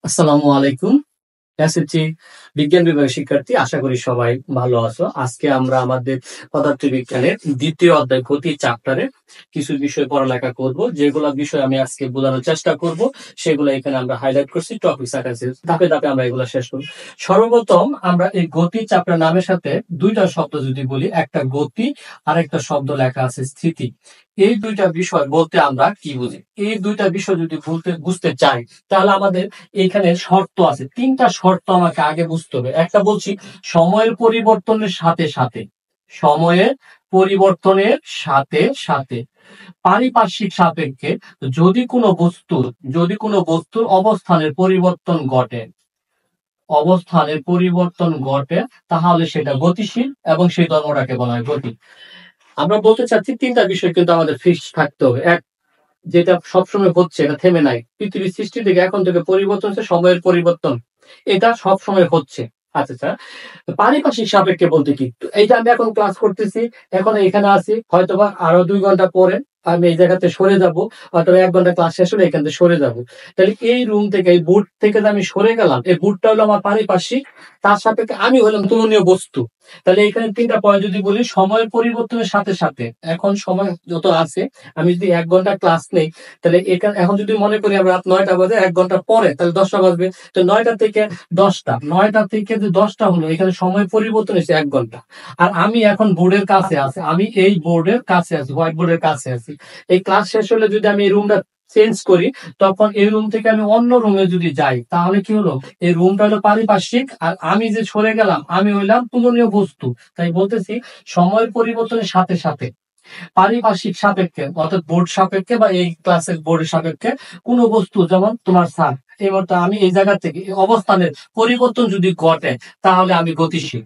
আসসালামু আলাইকুম। এসএসসি বিজ্ঞান বিভাগের শিক্ষার্থী, আশা করি সবাই ভালো আছো। আজকে আমরা আমাদের পদার্থবিজ্ঞানের দ্বিতীয় অধ্যায় গতি চ্যাপ্টারে কিছু বিষয় পড়ালেখা করব। যেগুলো বিষয় আমি আজকে বোঝানোর চেষ্টা করব, সেগুলো এখানে আমরা হাইলাইট করছি। টপিক আকারে ধাপে ধাপে আমরা এগুলো শেষ করব। সর্বপ্রথম আমরা এই গতি চ্যাপ্টার নামের সাথে দুইটা শব্দ যদি বলি, একটা গতি আর একটা শব্দ লেখা আছে স্থিতি। এই দুইটা বিষয় বলতে আমরা কি বুঝি? এই দুইটা বিষয় যদি বুঝতে চাই, তাহলে আমাদের এখানে শর্ত আছে। তিনটা শর্ত আমাকে আগে বুঝতে হবে। একটা বলছি, সময়ের পরিবর্তনের সাথে সাথে, সময়ের পরিবর্তনের সাথে সাথে পারিপার্শ্বিক সাপেক্ষে যদি কোনো বস্তুর অবস্থানের পরিবর্তন ঘটে, তাহলে সেটা গতিশীল এবং সেই ধর্মটাকে বলা হয় গতি। আমরা বলতে চাচ্ছি তিনটা বিষয় কিন্তু আমাদের ফিক্স থাকতে হবে। এক, যেটা সবসময় হচ্ছে, এটা থেমে নাই। পৃথিবীর সৃষ্টি থেকে এখন থেকে পরিবর্তন হচ্ছে, সময়ের পরিবর্তন, এটা সবসময় হচ্ছে। আচ্ছা আচ্ছা, পারিপার্শ্বিক সাপেক্ষে বলতে কি? এই যে আমি এখন ক্লাস করতেছি, এখন এখানে আছি, হয়তোবা আরো 2 ঘন্টা পরে আমি এই জায়গাতে সরে যাব, অথবা 1 ঘন্টা ক্লাস শেষ হলে এখান থেকে সরে যাব। তাহলে এই রুম থেকে, এই বুট থেকে যে আমি সরে গেলাম, এই বুটটা হলো আমার পারিপার্শ্বিক, তার সাপেক্ষে আমি হলাম তুলনীয় বস্তু। তাহলে এখানে তিনটা পয়েন্ট যদি বলি, সময়ের পরিবর্তনের সাথে সাথে, এখন সময় যত আছে, আমি যদি 1 ঘন্টা ক্লাস নেই, তাহলে এখন যদি মনে করি আমরা রাত 9টা বাজে, 1 ঘন্টা পরে তাহলে 10টা বাজবে। তো 9টা থেকে 10টা, 9টা থেকে যে 10টা হলো, এখানে সময় পরিবর্তন হয়েছে 1 ঘন্টা। আর আমি এখন বোর্ডের কাছে আছি, আমি এই বোর্ডের কাছে আছি, হোয়াইট বোর্ডের কাছে আছি। এই ক্লাস শেষ হলে যদি আমি এই রুমটা চেঞ্জ করি, তখন এই রুম থেকে আমি অন্য রুমে যদি যাই, তাহলে কি হলো? এই রুমটা হলো পারিপার্শ্বিক, আর আমি যে সরে গেলাম আমি হইলাম তুলনীয় বস্তু। তাই বলতেছি, সময়ের পরিবর্তনের সাথে সাথে পারিপার্শ্বিক সাপেক্ষে, অর্থাৎ বোর্ড সাপেক্ষে বা এই ক্লাসের বোর্ডের সাপেক্ষে, কোন বস্তু, যেমন তোমার স্যার, এই মুহূর্তে আমি এই জায়গা থেকে এই অবস্থানের পরিবর্তন যদি ঘটে, তাহলে আমি গতিশীল,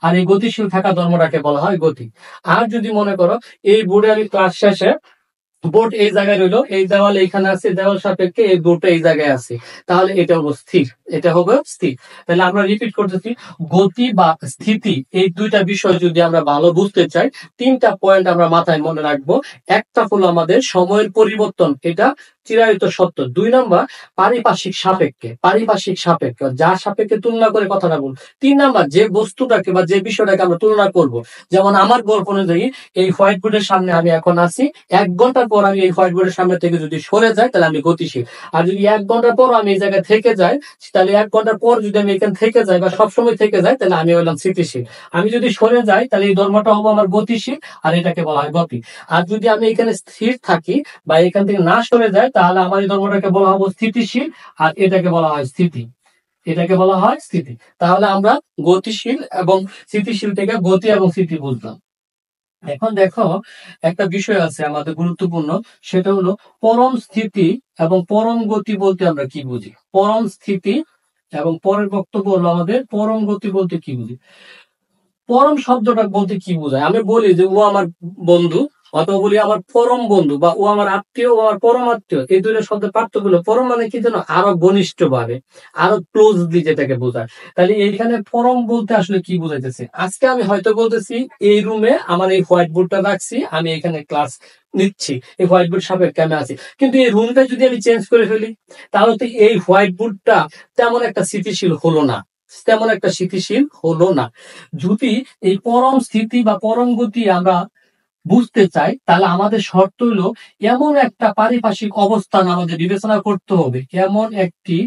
আর এই গতিশীল থাকা ধর্মটাকে বলা হয় গতি। আর যদি মনে করো, এই বোর্ডে আমি ক্লাস শেষে, বোর্ড এই জায়গায় রইলো, এই দেওয়াল এইখানে আছে, দেওয়াল সাপেক্ষে এই বোর্ডটা এই জায়গায় আছে, তাহলে এটা হবে স্থির। তাহলে আমরা রিপিট করতেছি, গতি বা স্থিতি, এই দুইটা বিষয় যদি আমরা ভালো বুঝতে চাই, তিনটা পয়েন্ট আমরা মাথায় মনে রাখবো। একটা হলো আমাদের সময়ের পরিবর্তন, এটা চিরায়ত সত্য। 2 নাম্বার, পারিপার্শ্বিক সাপেক্ষে, যার সাপেক্ষে তুলনা করে কথাটা বল। 3 নাম্বার, যে বস্তুটাকে বা যে বিষয়টাকে আমরা তুলনা করব। যেমন আমার গল্প অনুযায়ী, এই হোয়াইট বোর্ডের সামনে আমি এখন আছি, 1 ঘন্টার পর আমি এই হোয়াইট বোর্ডের সামনে থেকে যদি সরে যাই, তাহলে আমি গতিশীল। আর যদি 1 ঘন্টার পর আমি এই জায়গায় থেকে যাই, তাহলে 1 ঘন্টার পর যদি আমি এখানে থেকে যাই বা সবসময় থেকে যাই, তাহলে আমি হলাম স্থিতিশীল। আমি যদি সরে যাই, তাহলে এই ধর্মটা হবো আমার গতিশীল, আর এটাকে বলা হয় গতি। আর যদি আমি এখানে স্থির থাকি বা এখান থেকে না সরে যাই, তাহলে আমার এই ধর্মটাকে বলা হবো স্থিতিশীল, আর এটাকে বলা হয় স্থিতি। তাহলে আমরা গতিশীল এবং স্থিতিশীল থেকে গতি এবং স্থিতি বুঝলাম। এখন দেখো, একটা বিষয় আছে আমাদের গুরুত্বপূর্ণ, সেটা হলো পরম স্থিতি এবং পরম গতি বলতে আমরা কি বুঝি। পরম স্থিতি এবং পরের বক্তব্য হলো আমাদের পরম গতি বলতে কি বুঝি। পরম শব্দটা বলতে কি বোঝায়? আমি বলি যে ও আমার বন্ধু, অথবা বলি আমার পরম বন্ধু, বা ও আমার আত্মীয়, ও আমার পরম আত্মীয়। এই দুইটা শব্দের পার্থক্য হলো, পরম মানে কি যেন আরো ঘনিষ্ঠ ভাবে, আরো ক্লোজলি যেটাকে বোঝায়। তাহলে এইখানে পরম বলতে আসলে কি বোঝাইতেছে? আজকে আমি হয়তো বলতেছি, এই রুমে আমার এই হোয়াইট বোর্ডটা রাখছি, আমি এখানে ক্লাস নিচ্ছি, এই হোয়াইট বোর্ড সাপেক্ষে আমি আছি। কিন্তু এই রুমটা যদি আমি চেঞ্জ করে ফেলি, তাহলে তো এই হোয়াইট বোর্ডটা তেমন একটা স্থিতিশীল হলো না। যদি এই পরম স্থিতি বা পরম গতি আমরা বুঝতে চাই, তাহলে আমাদের শর্ত হলো, এমন একটা পারিপার্শ্বিক অবস্থান আমাদের বিবেচনা করতে হবে, এমন একটি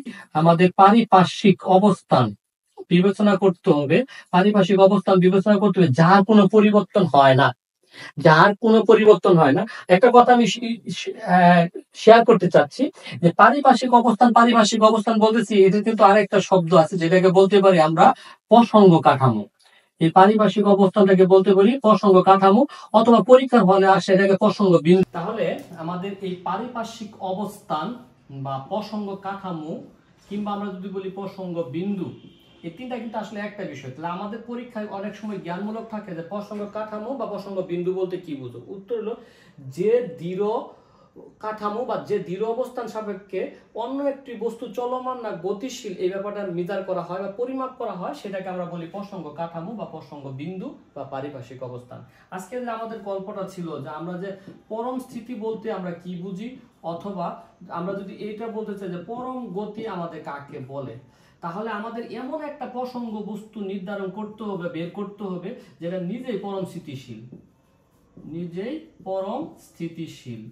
আমাদের পারিপার্শ্বিক অবস্থান বিবেচনা করতে হবে, যার কোনো পরিবর্তন হয় না। একটা কথা আমি শেয়ার করতে চাচ্ছি, যে পারিপার্শ্বিক অবস্থান বলতেছি, এটা কিন্তু আরেকটা শব্দ আছে, যেটাকে বলতে পারি আমরা প্রসঙ্গ কাঠামো। এই পারিপার্শ্বিক অবস্থানটাকে বলতে পারি প্রসঙ্গ কাঠামো, অথবা পরীক্ষার হলে আসে এটাকে প্রসঙ্গ বিন্দু। তাহলে আমাদের এই পারিপার্শ্বিক অবস্থান বা প্রসঙ্গ কাঠামো, কিংবা আমরা যদি বলি প্রসঙ্গ বিন্দু, এই তিনটা কিন্তু আসলে একটা বিষয়। তাহলে আমাদের পরীক্ষায় অনেক সময় জ্ঞানমূলক থাকে যে প্রসঙ্গ কাঠামো বা প্রসঙ্গ বিন্দু বলতে কি বুঝো। উত্তর হলো, যে দৃঢ় কাঠামো বা যে দৃঢ় অবস্থান সাপেক্ষে অন্য একটি বস্তু চলমান না গতিশীল, এই ব্যাপারটা মিজার করা হয় বা পরিমাপ করা হয়, সেটাকে আমরা বলি প্রসঙ্গ কাঠামো বা প্রসঙ্গ বিন্দু বা পারিপার্শ্বিক অবস্থান। আজকে যে আমাদের গল্পটা ছিল, যে আমরা যে পরম স্থিতি বলতে আমরা কি বুঝি, অথবা আমরা যদি এইটা বলতে চাই যে পরম গতি আমাদের কাকে বলে, তাহলে আমাদের এমন একটা প্রসঙ্গ বস্তু নির্ধারণ করতে হবে, বের করতে হবে, যেটা নিজেই পরম স্থিতিশীল, নিজেই পরম স্থিতিশীল।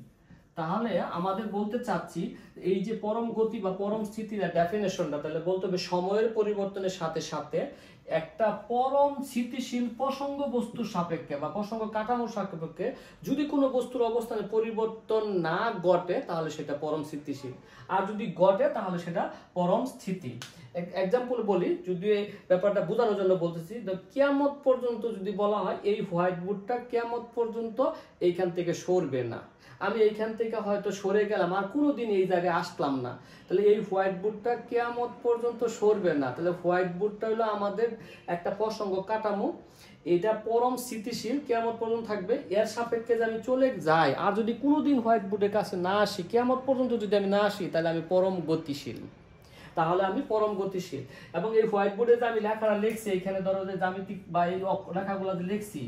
তাহলে আমাদের বলতে চাচ্ছি এই যে পরম গতি বা পরম স্থিতির ডেফিনেশনটা, তাহলে বলতে হবে সময়ের পরিবর্তনের সাথে সাথে একটা পরম স্থিতিশীল প্রসঙ্গ বস্তুর সাপেক্ষে বা প্রসঙ্গ কাঠামোর সাপেক্ষে যদি কোনো বস্তুর অবস্থানে পরিবর্তন না ঘটে তাহলে সেটা পরম স্থিতিশীল, আর যদি ঘটে তাহলে সেটা পরম স্থিতি। এক্সাম্পল বলি, যদি এই ব্যাপারটা বোঝানোর জন্য বলতেছি, কিয়ামত পর্যন্ত যদি বলা হয় এই হোয়াইট বোর্ডটা কিয়ামত পর্যন্ত এইখান থেকে সরবে না, আমি এইখান থেকে হয়তো সরে গেলাম আর কোনোদিন এই জায়গায় আসলাম না, তাহলে এই হোয়াইট বোর্ডটা কিয়ামত পর্যন্ত সরবে না, তাহলে হোয়াইট বোর্ডটা হলো আমাদের একটা প্রসঙ্গ কাঠামো, এটা পরম স্থিতিশীল, কিয়ামত পর্যন্ত থাকবে। এর সাপেক্ষে যে আমি চলে যাই আর যদি কোনোদিন হোয়াইট বোর্ডের কাছে না আসি, কিয়ামত পর্যন্ত যদি আমি না আসি, তাহলে আমি পরম গতিশীল, তাহলে আমি পরম গতিশীল। এবং এই হোয়াইট বোর্ডে যে আমি লেখাটা লিখছি, এখানে ধরো যে জ্যামিতিক বা এই লেখাগুলো যে লিখছি,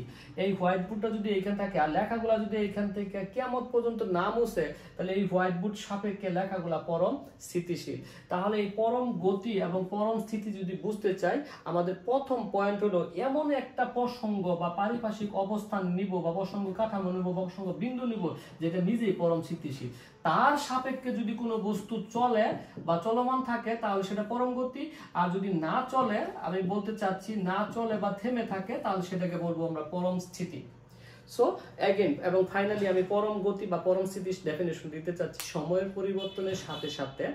এই হোয়াইট বোর্ডটা যদি এইখানে থাকে আর লেখাগুলো যদি এইখান থেকে কিয়ামত পর্যন্ত না মুছে, তাহলে এই হোয়াইট বোর্ড সাপেক্ষে লেখাগুলা পরম স্থিতিশীল। তাহলে এই পরম গতি এবং পরম স্থিতি যদি বুঝতে চাই, আমাদের প্রথম পয়েন্ট হলো এমন একটা প্রসঙ্গ বা পারিপার্শ্বিক অবস্থান নিব বা প্রসঙ্গ কাঠামো নিব বা প্রসঙ্গ বিন্দু নিব যেটা নিজেই পরম স্থিতিশীল, তার সাপেক্ষে যদি কোনো বস্তু চলে বা চলমান থাকে তাহলে সেটা পরম গতি, আর যদি না চলে, আমি বলতে চাচ্ছি না চলে বা থেমে থাকে, তাহলে সেটাকে বলবো আমরা পরম স্থিতি। সো অ্যাগেন এবং ফাইনালি আমি পরম গতি বা পরম স্থিতির ডেফিনেশন দিতে চাচ্ছি, সময়ের পরিবর্তনের সাথে সাথে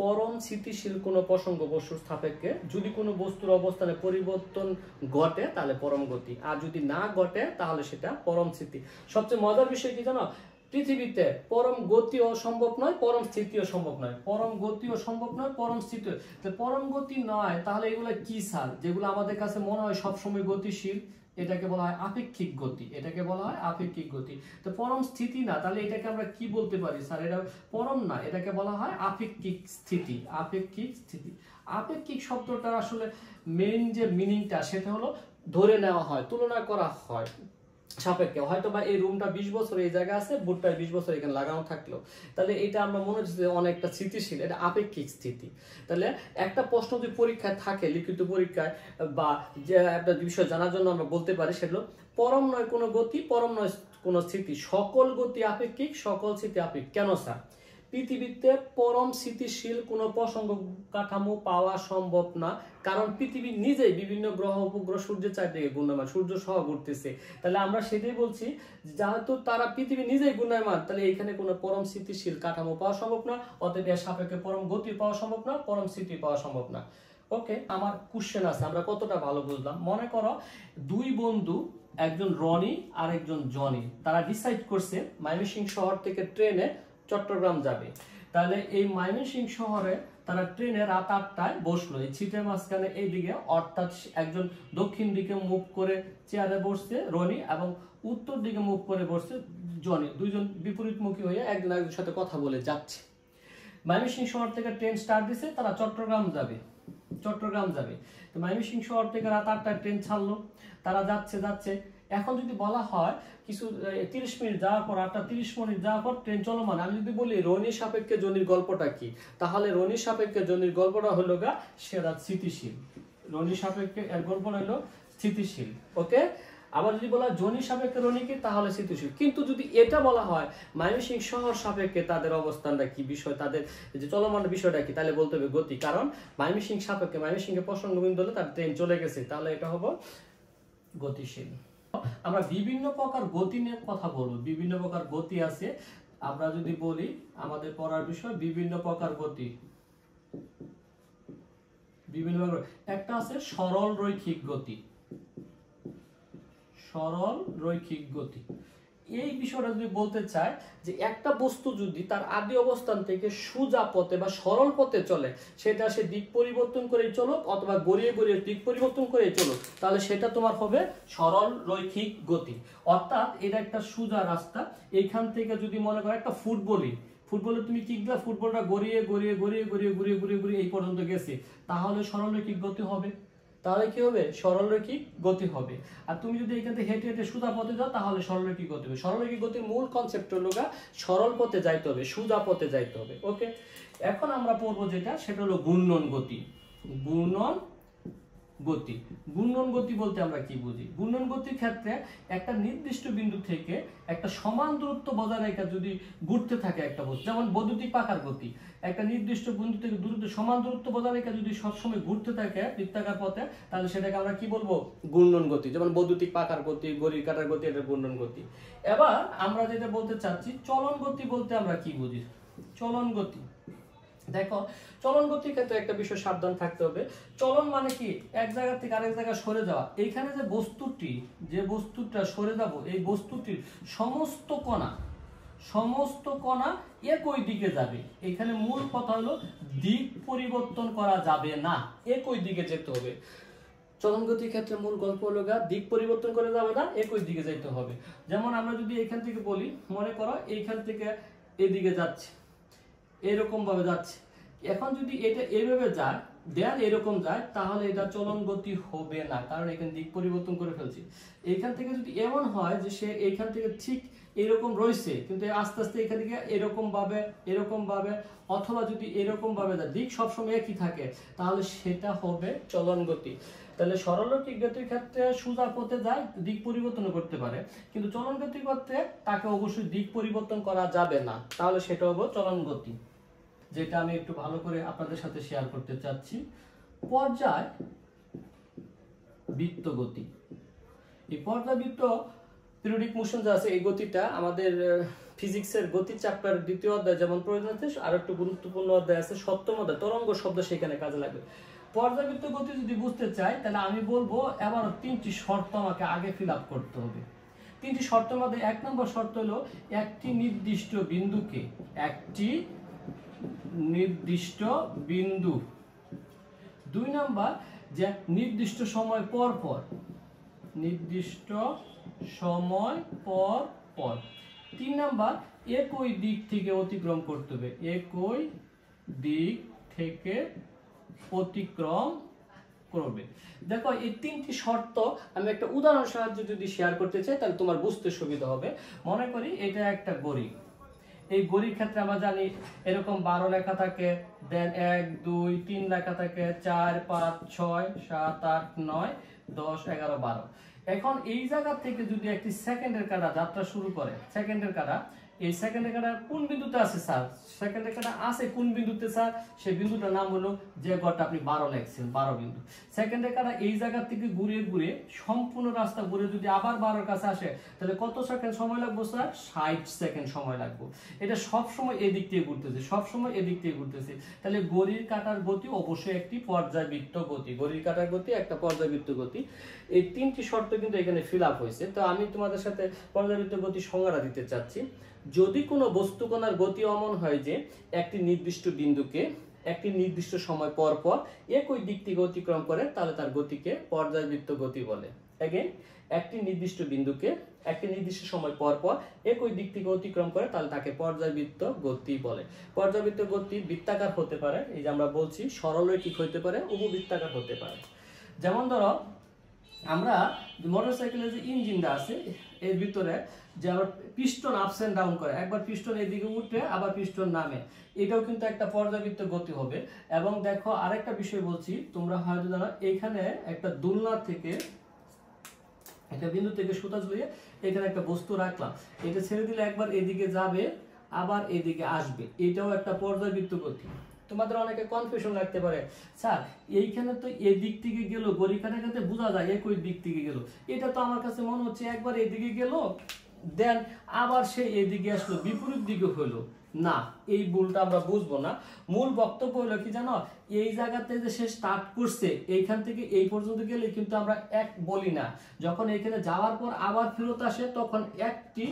পরম স্থিতিশীল কোনো প্রসঙ্গ বস্তুর সাপেক্ষে যদি কোনো বস্তুর অবস্থানে পরিবর্তন ঘটে তাহলে পরম গতি, আর যদি না ঘটে তাহলে সেটা পরম স্থিতি। সবচেয়ে মজার বিষয় কি জানো, পৃথিবীতে পরম গতিও সম্ভব নয়, পরম স্থিতিও সম্ভব নয়, পরম গতিও সম্ভব নয়, পরম স্থিতিও। পরম গতি নয় তাহলে এগুলো কি স্যার, যেগুলো আমাদের কাছে মনে হয় সবসময় গতিশীল, এটাকে বলা হয় আপেক্ষিক গতি, এটাকে বলা হয় আপেক্ষিক গতি। তো পরম স্থিতি না, তাহলে এটাকে আমরা কি বলতে পারি স্যার, এটা পরম না, এটাকে বলা হয় আপেক্ষিক স্থিতি, আপেক্ষিক স্থিতি। আপেক্ষিক শব্দটার আসলে মেইন যে মিনিংটা সেটা হলো ধরে নেওয়া হয়, তুলনা করা হয় সাপেক্ষে। হয়তো বা এই রুমটা 20 বছর এই জায়গায় আছে, বুটটা 20 বছর এখানে লাগানো থাকলো, তাহলে এটা আমরা মনে হচ্ছে যে অনেকটা স্থিতিশীল, এটা আপেক্ষিক স্থিতি। তাহলে একটা প্রশ্ন যদি পরীক্ষায় থাকে, লিখিত পরীক্ষায় বা যে একটা বিষয় জানার জন্য আমরা বলতে পারি, সেগুলো পরম নয় কোনো গতি, পরম নয় কোনো স্থিতি, সকল গতি আপেক্ষিক, সকল স্থিতি আপেক্ষিক। কেন স্যার? পৃথিবীতে পরম স্থিতিশীল কোনো প্রসঙ্গ কাঠামো পাওয়া সম্ভব না, কারণ পৃথিবী নিজেই বিভিন্ন গ্রহ উপগ্রহ সূর্যের চারদিকে ঘূর্ণায়মান, সূর্য সহ ঘুরতেছে, তাহলে আমরা সেটাই বলছি যেহেতু তারা পৃথিবী নিজেই ঘূর্ণায়মান, তাহলে এখানে কোনো পরম স্থিতিশীল কাঠামো পাওয়া সম্ভব না, অতএব এর সাপেক্ষে পরম গতি পাওয়া সম্ভব না, পরম স্থিতি পাওয়া সম্ভব না। ওকে, আমার কোশ্চেন আছে, আমরা কতটা ভালো বুঝলাম? মনে করো দুই বন্ধু, একজন রনি আর একজন জনি, তারা ডিসাইড করছে ময়মনসিংহ শহর থেকে ট্রেনে চট্টগ্রাম যাবে। তাহলে এই ময়মনসিংহ শহরে তারা ট্রেনে রাত 8টায় বসলো, এই ছিটের মাঝখানে এইদিকে, অর্থাৎ একজন দক্ষিণ দিকে মুভ করে চেয়ারে বসছে রনি এবং উত্তর দিকে মুভ করে বসছে জনি, দুইজন বিপরীতমুখী হয়ে একজন একজনের সাথে কথা বলে যাচ্ছে। ময়মনসিংহ শহর থেকে ট্রেন স্টার্ট দিছে, তারা চট্টগ্রাম যাবে, চট্টগ্রাম যাবে। তো ময়মনসিংহ শহর থেকে রাত 8টায় ট্রেন ছাড়লো, তারা যাচ্ছে যাচ্ছে। এখন যদি বলা হয় কিছু 30 মিনিট যাওয়ার পর, 8:30 যাওয়ার পর ট্রেন চলমান, আমি যদি বলি রনির সাপেক্ষে জনির গল্পটা কি, তাহলে রনির সাপেক্ষে জনির গল্পটা হলো গা সেরা স্থিতিশীল, রনির সাপেক্ষে এর গল্পটা হলো স্থিতিশীল। ওকে, আবার যদি বলা হয় জনির সাপেক্ষে রনি কি, তাহলে স্থিতিশীল। কিন্তু যদি এটা বলা হয় ময়মনসিংহ শহর সাপেক্ষে তাদের অবস্থানটা কি, বিষয় তাদের যে চলমান বিষয়টা কি, তাহলে বলতে হবে গতি, কারণ ময়মনসিংহ সাপেক্ষে ময়মনসিংহের প্রসঙ্গবিন্দু হলে তার ট্রেন চলে গেছে, তাহলে এটা হবে গতিশীল। আমরা বিভিন্ন প্রকার গতি নিয়ে কথা বলবো, বিভিন্ন প্রকার গতি আছে। আমরা যদি বলি আমাদের পড়ার বিষয় বিভিন্ন প্রকার গতি, বিভিন্ন প্রকার, একটা আছে সরল রৈখিক গতি, সরল রৈখিক গতি। এই বিষয়টা যদি বলতে চাই যে একটা বস্তু যদি তার আদি অবস্থান থেকে সোজা পথে বা সরল পথে চলে, সেটা সে দিক পরিবর্তন করে চলুক অথবা গড়িয়ে গড়িয়ে দিক পরিবর্তন করে চলুক, তাহলে সেটা তোমার হবে সরল রৈখিক গতি। অর্থাৎ এটা একটা সোজা রাস্তা, এইখান থেকে যদি মনে করো একটা ফুটবলে তুমি কি দিলা, ফুটবলটা গড়িয়ে গড়িয়ে গড়িয়ে গড়িয়ে ঘুরিয়ে ঘুরিয়ে ঘুরিয়ে এই পর্যন্ত গেছে, তাহলে সরল রৈখিক গতি হবে। তাহলে কি হবে, সরলরৈখিক গতি হবে। আর তুমি যদি এখান থেকে হেঁটে হেঁটে সোজা পথে যাও তাহলে সরলরৈখিক গতি হবে। সরলরৈখিক গতির মূল কনসেপ্ট হলো সরল পথে যাইতে হবে, সোজা পথে যাইতে হবে। ওকে, এখন আমরা পড়বো যেটা, সেটা হলো ঘূর্ণন গতি। ঘূর্ণন গতি, ঘূর্ণন গতি বলতে আমরা কি বুঝি? ঘূর্ণন গতির ক্ষেত্রে একটা নির্দিষ্ট বিন্দু থেকে একটা সমান দূরত্ব বজায় রেখে যদি ঘুরতে থাকে একটা বস্তু, যেমন বৈদ্যুতিক পাখার গতি, একটা নির্দিষ্ট বিন্দু থেকে সমান দূরত্ব বজায় রেখে যদি সবসময় ঘুরতে থাকে বৃত্তাকার পথে, তাহলে সেটাকে আমরা কি বলবো? ঘূর্ণন গতি। যেমন বৈদ্যুতিক পাখার গতি, ঘড়ির কাঁটার গতি, এটা ঘূর্ণন গতি। এবার আমরা যেটা বলতে চাচ্ছি, চলন গতি বলতে আমরা কি বুঝি? চলন গতি, দেখো চলন গতির ক্ষেত্রে একটা বিষয় সাবধান থাকতে হবে। চলন মানে কি? এক জায়গা থেকে আরেক জায়গায় সরে যাওয়া। এইখানে যে বস্তুটা সরে যাব, এই বস্তুটির সমস্ত কণা একই দিকে যাবে। এখানে মূল কথা হলো দিক পরিবর্তন করা যাবে না, একই দিকে যেতে হবে। চলন গতির ক্ষেত্রে মূল গল্প হলো দিক পরিবর্তন করা যাবে না, একই দিকে যেতে হবে। যেমন আমরা যদি এখান থেকে বলি, মনে করো এইখান থেকে এদিকে যাচ্ছে, এরকম ভাবে যাচ্ছে। এখন যদি এটা এইভাবে যায়, দেন এরকম যায়, তাহলে এটা চলন গতি হবে না, কারণ এখানে দিক পরিবর্তন করে ফেলছি। এখান থেকে যদি এমন হয় যে সে এইখান থেকে ঠিক এরকম রয়েছে, কিন্তু আস্তে আস্তে এখান থেকে এরকম ভাবে অথবা যদি এরকম ভাবে যায়, দিক সবসময় একই থাকে, তাহলে সেটা হবে চলন গতি। তাহলে সরলরৈখিক গতির ক্ষেত্রে সোজা পথে যায়, দিক পরিবর্তন করতে পারে, কিন্তু চলন গতির ক্ষেত্রে তাকে অবশ্যই দিক পরিবর্তন করা যাবে না, তাহলে সেটা হবে চলন গতি। যেটা আমি একটু ভালো করে আপনাদের সাথে শেয়ার করতে চাচ্ছি, পর্যায়বৃত্ত গতি। এই পর্যায়বৃত্ত পিরিয়ডিক মোশন যা আছে, এই গতিটা আমাদের ফিজিক্সের গতি চ্যাপ্টার 2য় অধ্যায় যেমন প্রয়োজন আছে, আর একটু গুরুত্বপূর্ণ অধ্যায় আছে 7ম অধ্যায়, তরঙ্গ শব্দ, সেখানে কাজে লাগবে। পর্যায়বৃত্ত গতি যদি বুঝতে চাই, তাহলে আমি বলবো এবার 3টি শর্ত আমাকে আগে ফিল আপ করতে হবে। 3টি শর্তের মধ্যে 1 নম্বর শর্ত হলো একটি নির্দিষ্ট বিন্দু। 2 নাম্বার যে নির্দিষ্ট সময় পর পর। 3 নাম্বার একই দিক থেকে অতিক্রম করতে হবে, করবে। দেখো এই 3টি শর্ত আমি একটা উদাহরণ সাহায্যে যদি শেয়ার করতে চাই, তাহলে তোমার বুঝতে সুবিধা হবে। মনে করি এটা একটা ঘড়ি। এই ঘড়ির ক্ষেত্রে আমরা জানি এরকম 12 লেখা থাকে, দেন 1 2 3 লেখা থাকে, 4 5 6 7 8 9 10 11 12। এখন এই জায়গা থেকে যদি একটি সেকেন্ডের কাঁটা যাত্রা শুরু করে, এই সেকেন্ডের কাঁটা কোন বিন্দুতে আছে স্যার? সেকেন্ডের কাঁটা আছে কোন বিন্দুতে স্যার? সেই বিন্দুটার নাম হলো, যে ঘরটা আপনি 12 লিখছেন, 12 বিন্দু। সেকেন্ডের কাঁটা এই জায়গা থেকে ঘুরে সম্পূর্ণ রাস্তা ঘুরে যদি আবার 12 এর কাছে আসে, তাহলে কত সেকেন্ড সময় লাগবে স্যার? 60 সেকেন্ড সময় লাগবে। এটা সব সময় এদিক থেকে ঘুরতেছে, তাহলে ঘড়ির কাঁটার গতি অবশ্যই একটি পর্যায়বৃত্ত গতি। এই 3টি শর্ত কিন্তু এখানে ফিল আপ হয়েছে। তো আমি তোমাদের সাথে পর্যায়বৃত্ত গতি সংজ্ঞাটা দিতে চাচ্ছি। যদি কোনো বস্তু কণার গতি অমন হয় যে একটি নির্দিষ্ট বিন্দুকে একটি নির্দিষ্ট সময় পর পর একই দিক থেকে অতিক্রম করে, তাহলে তার গতিকে পর্যায়বৃত্ত গতি বলে। এগেইন, একটি নির্দিষ্ট বিন্দুকে একটি নির্দিষ্ট সময় পর পর একই দিক থেকে অতিক্রম করে, তাহলে তাকে পর্যায়বৃত্ত গতি বলে। পর্যায়বৃত্ত গতি বৃত্তাকার হতে পারে, এই যে আমরা বলছি সরলরৈখিক হতে পারে, উপবৃত্তাকার হতে পারে। যেমন ধরো আমরা মোটরসাইকেলের যে ইঞ্জিনটা আছে, এর ভিতরে যে আবার পিস্টন আপস এন্ড ডাউন করে, একবার পিস্টন এদিকে উঠে আবার পিস্টন নামে, এটাও কিন্তু একটা পর্যায়বৃত্ত গতি হবে। এবং দেখো আরেকটা বিষয় বলছি, তোমরা হয়তো জানো, এখানে একটা দোলনা থেকে একটা বিন্দু থেকে সুতা ঝুলিয়ে এখানে একটা বস্তু রাখলাম, এটা ছেড়ে দিলে একবার এদিকে যাবে, আবার এদিকে আসবে, এটাও একটা পর্যায়বৃত্ত গতি। তোমাদের অনেকে কনফিউশন লাগতে পারে, স্যার এইখানে তো এদিক থেকে গেল, ঘড়ি কাঁটাতে বোঝা যায় একই দিক থেকে গেল, এটা তো আমার কাছে মনে হচ্ছে একবার এদিকে গেল, দেন আবার সে এদিকে আসলো, বিপরীত দিকে হলো না। এই ভুলটা আমরা বুঝবো না। মূল বক্তব্য হলো কি জানো, এই জায়গাতে যে সে স্টার্ট করছে, এইখান থেকে এই পর্যন্ত গেলে কিন্তু আমরা এক বলি না, যখন এখানে যাওয়ার পর আবার ফেরত আসে তখন একটি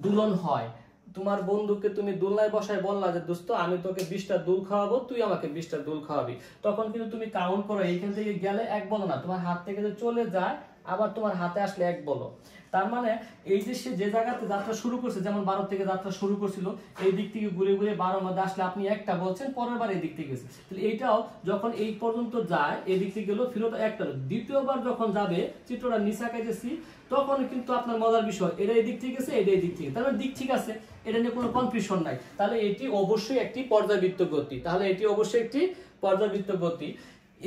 দুলন হয়। তোমার বন্ধুকে তুমি দোলনায় বসায় বললা যে দোস্ত আমি তোকে 20টা দুল খাওয়াবো, তুই আমাকে 20টা দুল খাওয়াবি, তখন কিন্তু তুমি কাউন্ট করো, এইখান থেকে গেলে এক বলো না, তোমার হাত থেকে যে চলে যায় আবার তোমার হাতে আসলে 1 বলো। তার মানে এই যে সে যে জায়গাতে যাত্রা শুরু করছে, যেমন 12 থেকে যাত্রা শুরু করছিল, এই দিক থেকে ঘুরে ঘুরে 12 মধ্যে আসলে আপনি 1টা বলছেন, পরের বার এই দিক থেকে গেছে, তাহলে এইটাও যখন এই পর্যন্ত যায় এই দিক থেকে গেল ফেরত 1টা। দ্বিতীয়বার যখন যাবে চিত্রটা নিচে আঁকাইতেছি, তখন কিন্তু আপনার মজার বিষয়, এটা এই দিক থেকে গেছে, এটা এই দিক থেকে, তাহলে দিক ঠিক আছে, এটা নিয়ে কোনো কনফিউশন নাই। তাহলে এটি অবশ্যই একটি পর্যাবৃত্ত গতি, তাহলে এটি অবশ্যই একটি পর্যাবৃত্ত গতি।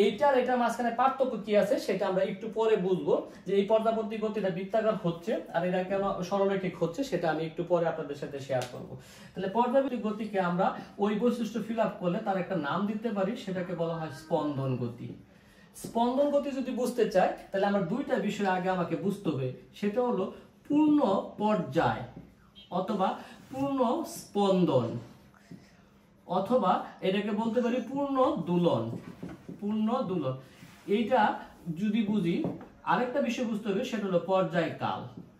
এইটার এটার মাঝখানে পার্থক্য কি আছে সেটা আমরা একটু পরে বুঝবো, যে এই পর্যাবৃত্ত গতিটা বৃত্তাকার হচ্ছে আর এটা কেন সরলরেখিক হচ্ছে সেটা আমি একটু পরে আপনাদের সাথে শেয়ার করব। তাহলে পর্যাবৃত্ত গতিকে আমরা ওই বৈশিষ্ট্য ফিল আপ করলে তার একটা নাম দিতে পারি, সেটাকে বলা হয় স্পন্দন গতি। স্পন্দন গতি যদি বুঝতে চাই তাহলে আমরা দুইটা বিষয় আগে আমাকে বুঝতে হবে, সেটা হলো পূর্ণ পর্যায় অথবা পূর্ণ স্পন্দন, অথবা এটাকে বলতে পারি পূর্ণ দোলন। পূর্ণ দোলন এইটা যদি বুঝি, আরেকটা বিষয় বুঝতে হবে, সেটা হলো পর্যায়কাল।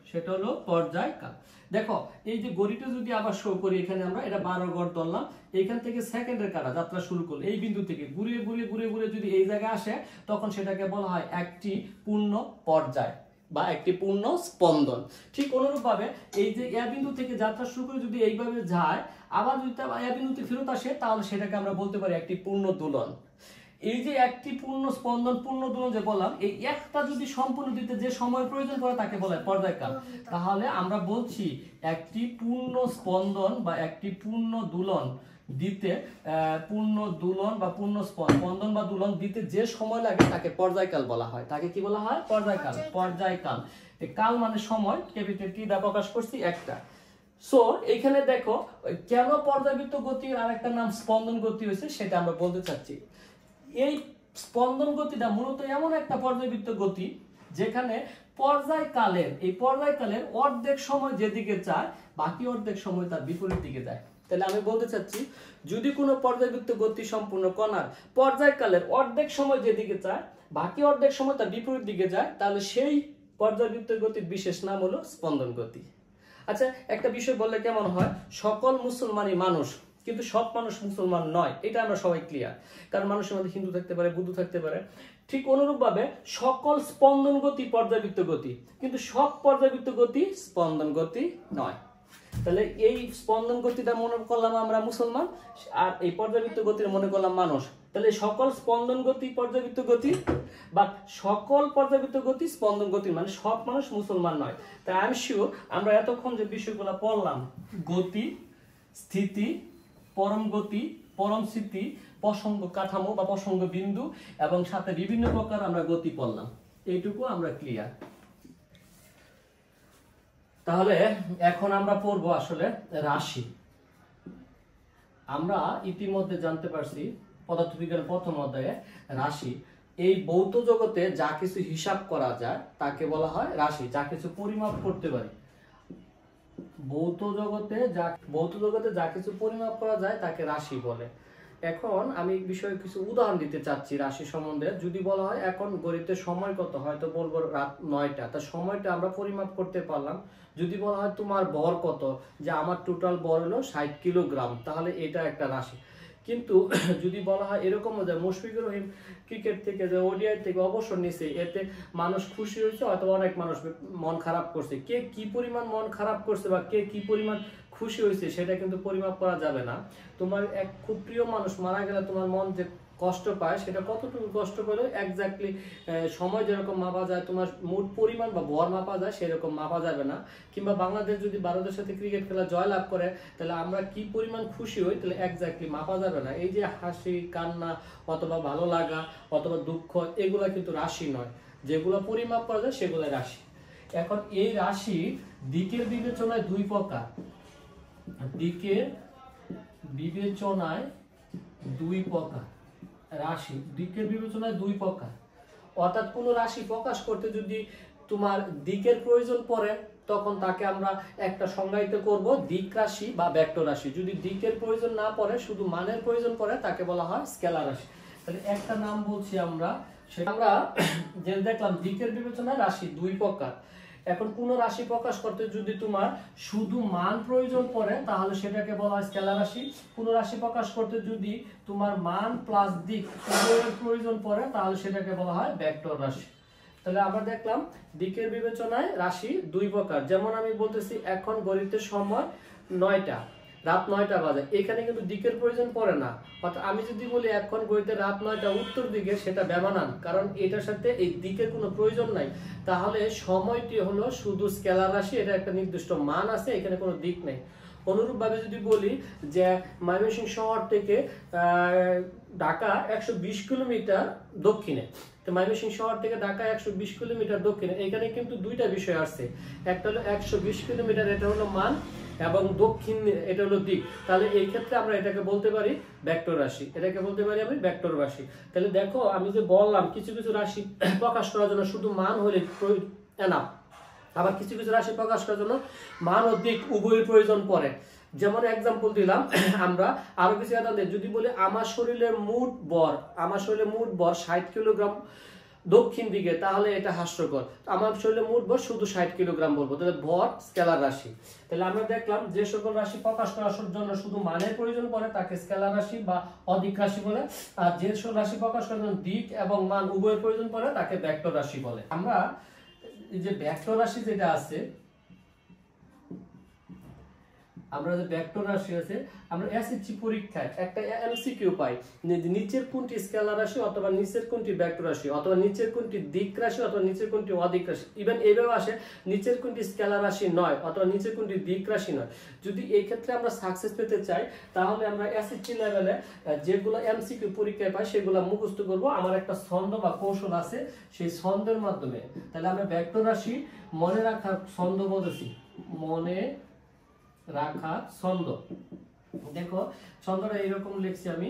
সেটা হলো পর্যায়কাল। দেখো এই যে গড়িটা যদি আবার শো করি, এখানে আমরা এটা 12 গড় ধরলাম, এইখান থেকে সেকেন্ডের কাটা যাত্রা শুরু করলো, এই বিন্দু থেকে ঘুরে ঘুরে ঘুরে ঘুরে যদি এই জায়গায় আসে, তখন সেটাকে বলা হয় একটি পূর্ণ পর্যায় বা একটি পূর্ণ স্পন্দন। ঠিক অনুরূপভাবে এই যে এ বিন্দু থেকে যাত্রা শুরু করে যদি এইভাবে যায়, আবার যদি এ বিন্দুতে ফেরত আসে, তাহলে সেটাকে আমরা বলতে পারি একটি পূর্ণ দোলন। এই যে একটি পূর্ণ স্পন্দন, পূর্ণ দোলন যে বললাম, এই একটা যদি সম্পূর্ণ দিতে যে সময় প্রয়োজন পড়ে তাকে বলা হয় পর্যায়কাল। তাহলে আমরা বলছি একটি পূর্ণ স্পন্দন বা একটি পূর্ণ দোলন দিতে, পূর্ণ দোলন বা পূর্ণ স্পন্দন বা দোলন দিতে যে সময় লাগে তাকে পর্যায়কাল বলা হয়। তাকে কি বলা হয়? পর্যায়কাল। পর্যায়কাল, কাল মানে সময়, ক্যাপিটাল টি দ্বারা প্রকাশ করছি একটা। সো এখানে দেখো কেন পর্যাবৃত্ত গতির আরেকটা নাম স্পন্দন গতি হয়েছে সেটা আমরা বলতে চাচ্ছি। এই স্পন্দন গতিটা মূলত এমন একটা পর্যাবৃত্ত গতি যেখানে পর্যায়কালের অর্ধেক সময় যেদিকে যায়, বাকি অর্ধেক সময় তার বিপরীত দিকে যায়। তাহলে আমি বলতে চাচ্ছি, যদি কোনো পর্যাবৃত্ত গতি সম্পূর্ণ কণার পর্যায়কালের অর্ধেক সময় যেদিকে যায়, বাকি অর্ধেক সময় তার বিপরীত দিকে যায়, তাহলে সেই পর্যাবৃত্ত গতির বিশেষ নাম হলো স্পন্দন গতি। আচ্ছা, একটা বিষয় বললে কেমন হয়, সকল মুসলমানই মানুষ, কিন্তু সব মানুষ মুসলমান নয়, এটা আমরা সবাই ক্লিয়ার, কারণ মানুষের মধ্যে হিন্দু থাকতে পারে, বুদ্ধ থাকতে পারে। ঠিক অনুরূপভাবে সকল স্পন্দন গতি পর্যাবৃত্ত গতি, কিন্তু সব পর্যাবৃত্ত গতি স্পন্দন গতি নয়। তাহলে এই স্পন্দন গতিটা মনে করলাম আমরা মুসলমান, আর এই পর্যাবৃত্ত গতির মনে করলাম মানুষ। তাহলে সকল স্পন্দন গতি পর্যাবৃত্ত গতি বা সকল পর্যাবৃত্ত গতি স্পন্দন গতি, মানে সব মানুষ মুসলমান নয়। তাই আই এম শিওর আমরা এতক্ষণ যে বিষয়গুলো পড়লাম, গতি, স্থিতি, পরম গতি, পরম স্থিতি, প্রসঙ্গ কাঠামো বা প্রসঙ্গ বিন্দু, এবং সাথে বিভিন্ন প্রকার আমরা গতি পড়লাম, এইটুকু আমরা ক্লিয়ার। তাহলে এখন আমরা পড়বো আসলে রাশি। আমরা ইতিমধ্যে জানতে পারছি পদার্থবিজ্ঞানের প্রথম অধ্যায়ে রাশি। এই ভৌত জগতে যা কিছু হিসাব করা যায় তাকে বলা হয় রাশি, যা কিছু পরিমাপ করতে পারি। ভৌত জগতে যা কিছু পরিমাপ করা যায় তাকে রাশি বলে। এখন আমি বিষয়ে কিছু উদাহরণ দিতে চাচ্ছি রাশি সম্বন্ধে। যদি বলা হয় এখন ঘড়িতে সময় কত, হয়তো বলবো রাত 9টা, তার সময়টা আমরা পরিমাপ করতে পারলাম। যদি বলা হয় তোমার ভর কত, যে আমার টোটাল ভর হলো 60 কিলোগ্রাম, তাহলে এটা একটা রাশি। কিন্তু যদি বলা হয় এরকম যে মুশফিকুর রহিম ক্রিকেট থেকে যে ওডিআই থেকে অবসর নিছে, এতে মানুষ খুশি হয়েছে, হয়তো অনেক মানুষ মন খারাপ করছে, কে কি পরিমাণ মন খারাপ করছে বা কে কি পরিমাণ খুশি হয়েছে সেটা কিন্তু পরিমাপ করা যাবে না। তোমার এক খুব প্রিয় মানুষ মারা গেলে তোমার মন যে কষ্ট পায়, সেটা কতটুকু কষ্ট করে এক্স্যাক্টলি সময় যেরকম মাপা যায়, তোমার মোট পরিমাণ বা ভর মাপা যায় সেরকম মাপা যাবে না। কিংবা বাংলাদেশ যদি ভারতের সাথে ক্রিকেট খেলা জয়লাভ করে, তাহলে আমরা কি পরিমাণ খুশি হই, তাহলে এক্স্যাক্টলি মাপা যাবে না। এই যে হাসি, কান্না, অথবা ভালো লাগা, অথবা দুঃখ, এগুলা কিন্তু রাশি নয়। যেগুলো পরিমাপ করা যায় সেগুলো রাশি। এখন এই রাশি দিকের বিবেচনায় দুই প্রকার। দিকের বিবেচনায় দুই প্রকার রাশি, দিকের বিবেচনায় দুই প্রকার। অর্থাৎ কোন রাশি প্রকাশ করতে যদি তোমার দিকের প্রয়োজন পড়ে, তখন তাকে আমরা একটা সংজ্ঞায়িত করব দিক রাশি বা ভেক্টর রাশি। যদি দিকের প্রয়োজন না পড়ে, শুধু মানের প্রয়োজন পড়ে, তাকে বলা হয় স্কেলার রাশি। তাহলে একটা নাম বলছি আমরা, সেটা আমরা যে দেখলাম দিকের বিবেচনায় রাশি দুই প্রকার। এখন কোন রাশি প্রকাশ করতে যদি তোমার শুধু মান প্রয়োজন পড়ে, তাহলে সেটাকে বলা হয় স্কেলার রাশি। কোন রাশি প্রকাশ করতে যদি তোমার মান প্লাস দিক উভয়ের প্রয়োজন পড়ে, তাহলে সেটাকে বলা হয় ভেক্টর রাশি। তাহলে আমরা দেখলাম দিকের বিবেচনায় রাশি দুই প্রকার। যেমন আমি বলতেছি এখন ঘড়িতে সময় 9টা, রাত 9টা বাজে, এখানে কিন্তু দিকের প্রয়োজন পড়ে না। অর্থাৎ আমি যদি বলি এখন ঘড়িতে রাত 9টা উত্তর দিকে, সেটা বেমানান, কারণ এটার সাথে এই দিকের কোনো প্রয়োজন নাই। তাহলে সময়টি হলো শুধু স্কেলার রাশি, এটা একটা নির্দিষ্ট মান আছে, এখানে কোনো দিক নেই। অনুরূপভাবে যদি বলি যে ময়মনসিংহ শহর থেকে ঢাকা 120 কিলোমিটার দক্ষিণে, তো ময়মনসিংহ শহর থেকে ঢাকা 120 কিলোমিটার দক্ষিণে, এখানে কিন্তু দুইটা বিষয় আসছে। একটা হলো 120 কিলোমিটার, এটা হলো মান, এবং দক্ষিণ এটা হলো দিক। তাহলে এই ক্ষেত্রে আমরা এটাকে বলতে পারি ভেক্টর রাশি, এটাকে বলতে পারি আমি ভেক্টর রাশি। তাহলে দেখো আমি যে বললাম কিছু কিছু রাশি প্রকাশ করার জন্য শুধু মান হলে এনাফ, আবার কিছু কিছু রাশি প্রকাশ করার জন্য মান ও দিক উভয়ের প্রয়োজন পড়ে। যেমন এক্সাম্পল দিলাম আমরা, আরো কিছু যদি বলি আমার শরীরের মোট বর, আমার শরীরের মোট বর 60 কিলোগ্রাম দক্ষিণ দিকে, তাহলে এটা হাস্যকর। আমার শরীরে মোট বর শুধু 60 কিলোগ্রাম বলবো, তাহলে ভর স্কেলার রাশি। তাহলে আমরা দেখলাম যে সকল রাশি প্রকাশ করার জন্য শুধু মানের প্রয়োজন পড়ে তাকে স্কেলার রাশি বা অদিক রাশি বলে, আর যে সকল রাশি প্রকাশ করার জন্য দিক এবং মান উভয়ের প্রয়োজন পড়ে তাকে ভেক্টর রাশি বলে। আমরা এই যে ভেক্টর রাশি যেটা আছে, আমরা যে ভেক্টর রাশি আছে, আমরা এসএসসি পরীক্ষায় একটা এমসিকিউ পাই, নিচের কোনটি স্কেলার রাশি, অথবা নিচের কোনটি ভেক্টর রাশি, অথবা নিচের কোনটি দিক রাশি, অথবা নিচের কোনটি অদিক রাশি। ইভেন এইভাবে আসে নিচের কোনটি স্কেলার রাশি নয়, অথবা নিচের কোনটি দিক রাশি নয়। যদি এই ক্ষেত্রে আমরা সাকসেস পেতে চাই, তাহলে আমরা এসএসসি লেভেলে যেগুলো এমসিকিউ পরীক্ষায় পাই সেগুলো মুখস্থ করব। আমার একটা ছন্দ বা কৌশল আছে, সেই ছন্দের মাধ্যমে। তাহলে আমরা ভেক্টর রাশি মনে রাখার ছন্দ বলতেছি, মনে রাখা ছন্দ। দেখো ছন্দটা এইরকম লিখছি আমি,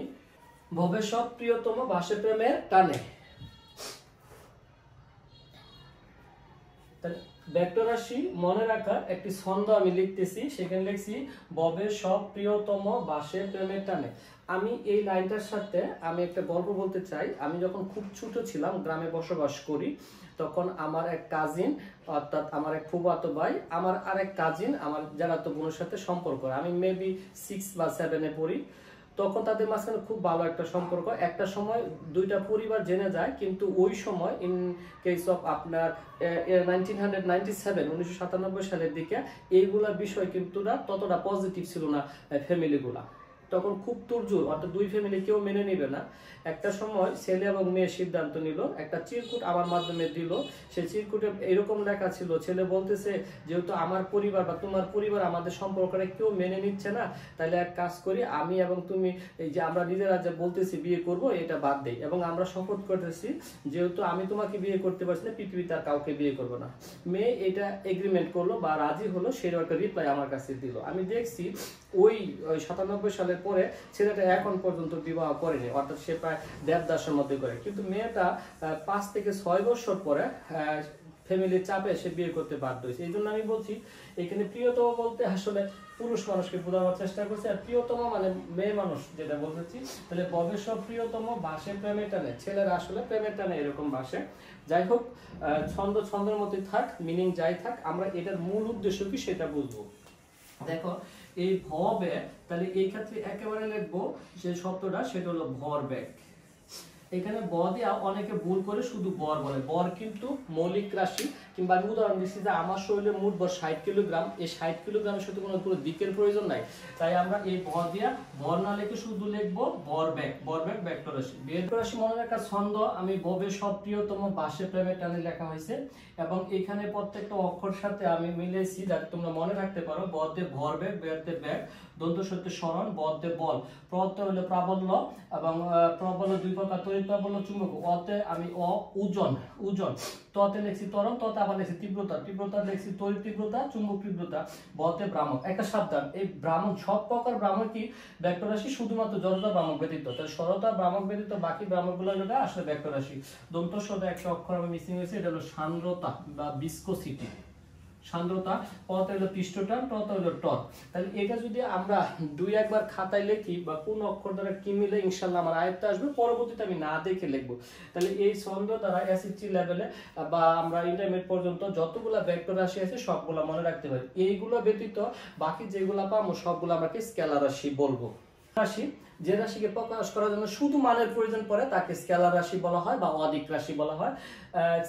ভবেশ্বর প্রিয়তম বাসে প্রেমের টানে। ভেক্টর রাশি মনে রাখার একটি ছন্দ আমি লিখতেছি, সেখানে লিখছি ভবেশ্বর প্রিয়তম বাসে প্রেমের টানে। আমি এই লাইনটার সাথে আমি একটা গল্প বলতে চাই। আমি যখন খুব ছোট ছিলাম, গ্রামে বসবাস করি, তখন আমার এক কাজিন, অর্থাৎ আমার এক ফুফাতো ভাই, আমার আরেক কাজিন, আমার যারা তো বোনের সাথে সম্পর্ক, আমি মেবি 6 বা 7-এ পড়ি, তখন তাদের মাঝখানে খুব ভালো একটা সম্পর্ক। একটা সময় দুইটা পরিবার জেনে যায়, কিন্তু ওই সময় ইন কেস অফ আপনার 1997 সালের দিকে এইগুলা বিষয় কিন্তু ততটা পজিটিভ ছিল না ফ্যামিলিগুলা। তখন খুব তুরজোর, অর্থাৎ দুই ফ্যামিলি কেউ মেনে নিবে না। একটা সময় ছেলে এবং মেয়ে সিদ্ধান্ত নিল, একটা চিরকুট আমার মাধ্যমে দিল। সেই চিরকুটে এরকম লেখা ছিল, ছেলে বলতেছে যেহেতু আমার পরিবার বা তোমার পরিবার আমাদের সম্পর্কটা কেউ মেনে নিচ্ছে না, তাহলে এক কাজ করি, আমি এবং তুমি এই যে আমরা নিজেরা যে বলতেছি বিয়ে করব, এটা বাদ দেই, এবং আমরা শপথ করতেছি যেহেতু আমি তোমাকে বিয়ে করতে পারছি না, পৃথিবীতে আর কাউকে বিয়ে করবো না। মেয়ে এটা এগ্রিমেন্ট করলো বা রাজি হলো, সেরকম একটা রিপ্লাই আমার কাছে দিল। আমি দেখছি ওই 97 সালের পরে ছেলেটা এখন পর্যন্ত বিবাহ করেনি, অর্থাৎ সে প্রায় দেবদাসের মধ্যে করে। কিন্তু মেয়েটা 5 থেকে 6 বছর পরে ফ্যামিলির চাপে সে বিয়ে করতে বাধ্য হয়েছে। এই জন্য আমি বলছি এখানে প্রিয়তম বলতে আসলে পুরুষ মানুষকে বোঝানোর চেষ্টা করছে, আর প্রিয়তম মানে মেয়ে মানুষ যেটা বলতেছি। তাহলে ভবেশ্বর প্রিয়তম বাসে প্রেমের টানে, ছেলেরা আসলে প্রেমের টানে এরকম বাসে। যাই হোক, ছন্দের মতোই থাক, মিনিং যাই থাক, আমরা এটার মূল উদ্দেশ্য কি সেটা বুঝবো। দেখো এই ভবে, তাহলে এই ক্ষেত্রে একেবারে লিখবো যে শব্দটা, সেটা হলো ভরবেগ। এখানে ব দিয়া অনেকে ভুল করে শুধু বর বলে, বর কিন্তু মৌলিক রাশি। কিংবা আমি উদাহরণ দিচ্ছি যে আমার শরীরে মোট বর 60 কিলোগ্রাম, এই 60 কিলোগ্রামের সাথে কোনো দিকের প্রয়োজন নাই, তাই আমরা এই ভর দিয়া বর না লিখে শুধু লিখবো ভরবেগ। ভরবেগ ভেক্টর রাশি। ভেক্টর রাশি মনে রাখার ছন্দ আমি ভবেশ্বর প্রিয়তম বাসে প্রেমের টানে লেখা হয়েছে, এবং এখানে প্রত্যেকটা অক্ষর সাথে আমি মিলেছি যাতে তোমরা মনে রাখতে পারো। বদে ভরবেগ, বেদে বেগ, দন্ত সত্য স্মরণ, বদে বল, প্রত্যয় হলো প্রাবল্য, এবং প্রবল্য দুই প্রকার, তড়িৎ প্রাবল্য চুম্বক। অতে আমি ওজন, ওজন। ততে লিখছি ত্বরণ, ততে আবার লিখছি তীব্রতা, তীব্রতা লিখছি তড়িৎ তীব্রতা, চুম্বক তীব্রতা। বতে ভ্রামক। একটা সাবধান, এই ভ্রামক সব প্রকার ভ্রামক কি ভেক্টর রাশি, শুধুমাত্র জড়তা ভ্রামক ব্যতীত। তাহলে সরলতা ভ্রামক ব্যতীত বাকি ভ্রামকগুলো হলো আসলে ভেক্টর রাশি। দন্ত সদে একটা অক্ষর আমি মিসিং হয়েছে, এটা হলো সান্দ্রতা বা ভিসকোসিটি। সান্দ্রতা, পথ হলো পৃষ্ঠটান, টত হলো টট। তাহলে এটা যদি আমরা 2-1 বার খাতায় লিখি বা কোন অক্ষর দ্বারা কি মিলে, ইনশাআল্লাহ আমার আয়ত্তে আসবে, পরবর্তীতে আমি না দেখে লিখবো। তাহলে এই ছন্দ দ্বারা এসএসসি লেভেলে বা আমরা ইন্টারমিডিয়েট পর্যন্ত যতগুলা ভেক্টর রাশি আছে সবগুলা মনে রাখতে পারি। এইগুলো ব্যতীত বাকি যেগুলা পাবো সবগুলো আমাকে স্কেলার রাশি বলবো। রাশি যে রাশিকে প্রকাশ করার জন্য শুধু মানের প্রয়োজন পড়ে তাকে স্কেলার রাশি বলা হয় বা অদিক রাশি বলা হয়।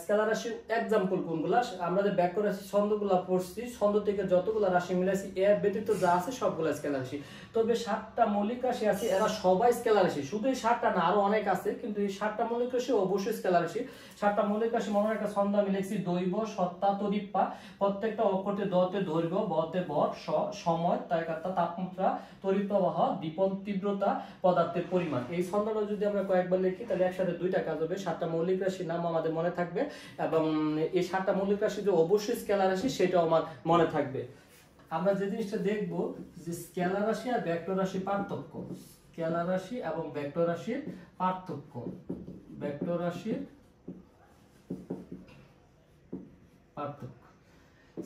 স্কেলার রাশির এক্সাম্পল কোনগুলা, আমরা যে ব্যাক্য রাশি ছন্দগুলা পড়ছি, ছন্দ থেকে যতগুলা রাশি মিলাইছি এর ব্যতীত যা আছে সবগুলা স্কেলার রাশি। তবে 7টা মৌলিক রাশি আছে, এরা সবাই স্কেলার রাশি, শুধু এই 7টা না, আরো অনেক আছে, কিন্তু এই 7টা মৌলিক রাশি অবশ্যই স্কেলার রাশি। 7টা মৌলিক রাশি মনে একটা ছন্দ আমি লিখছি, দৈব, সত্তা, তরিপ্পা, প্রত্যেকটা অক্ষরে দতে দৈর্ঘ্য, বতে বর, সময়, তায়কাত্তা, তাপমাত্রা, তড়িৎ প্রবাহ, দীপন তীব্রতা, পদার্থের পরিমাণ। এই ছন্দটা যদি আমরা কয়েকবার লিখি তাহলে একসাথে 2টা কাজ হবে, 7টা মৌলিক রাশির নাম আমাদের মনে থাকবে এবং এই 7টা মৌলিক রাশি যে অবশ্যই স্কেলার রাশি সেটাও আমার মনে থাকবে। আমরা যে জিনিসটা দেখব যে স্কেলার রাশি আর ভেক্টর রাশির পার্থক্য, স্কেলার রাশি এবং ভেক্টর রাশির পার্থক্য, ভেক্টর রাশির পার্থক্য,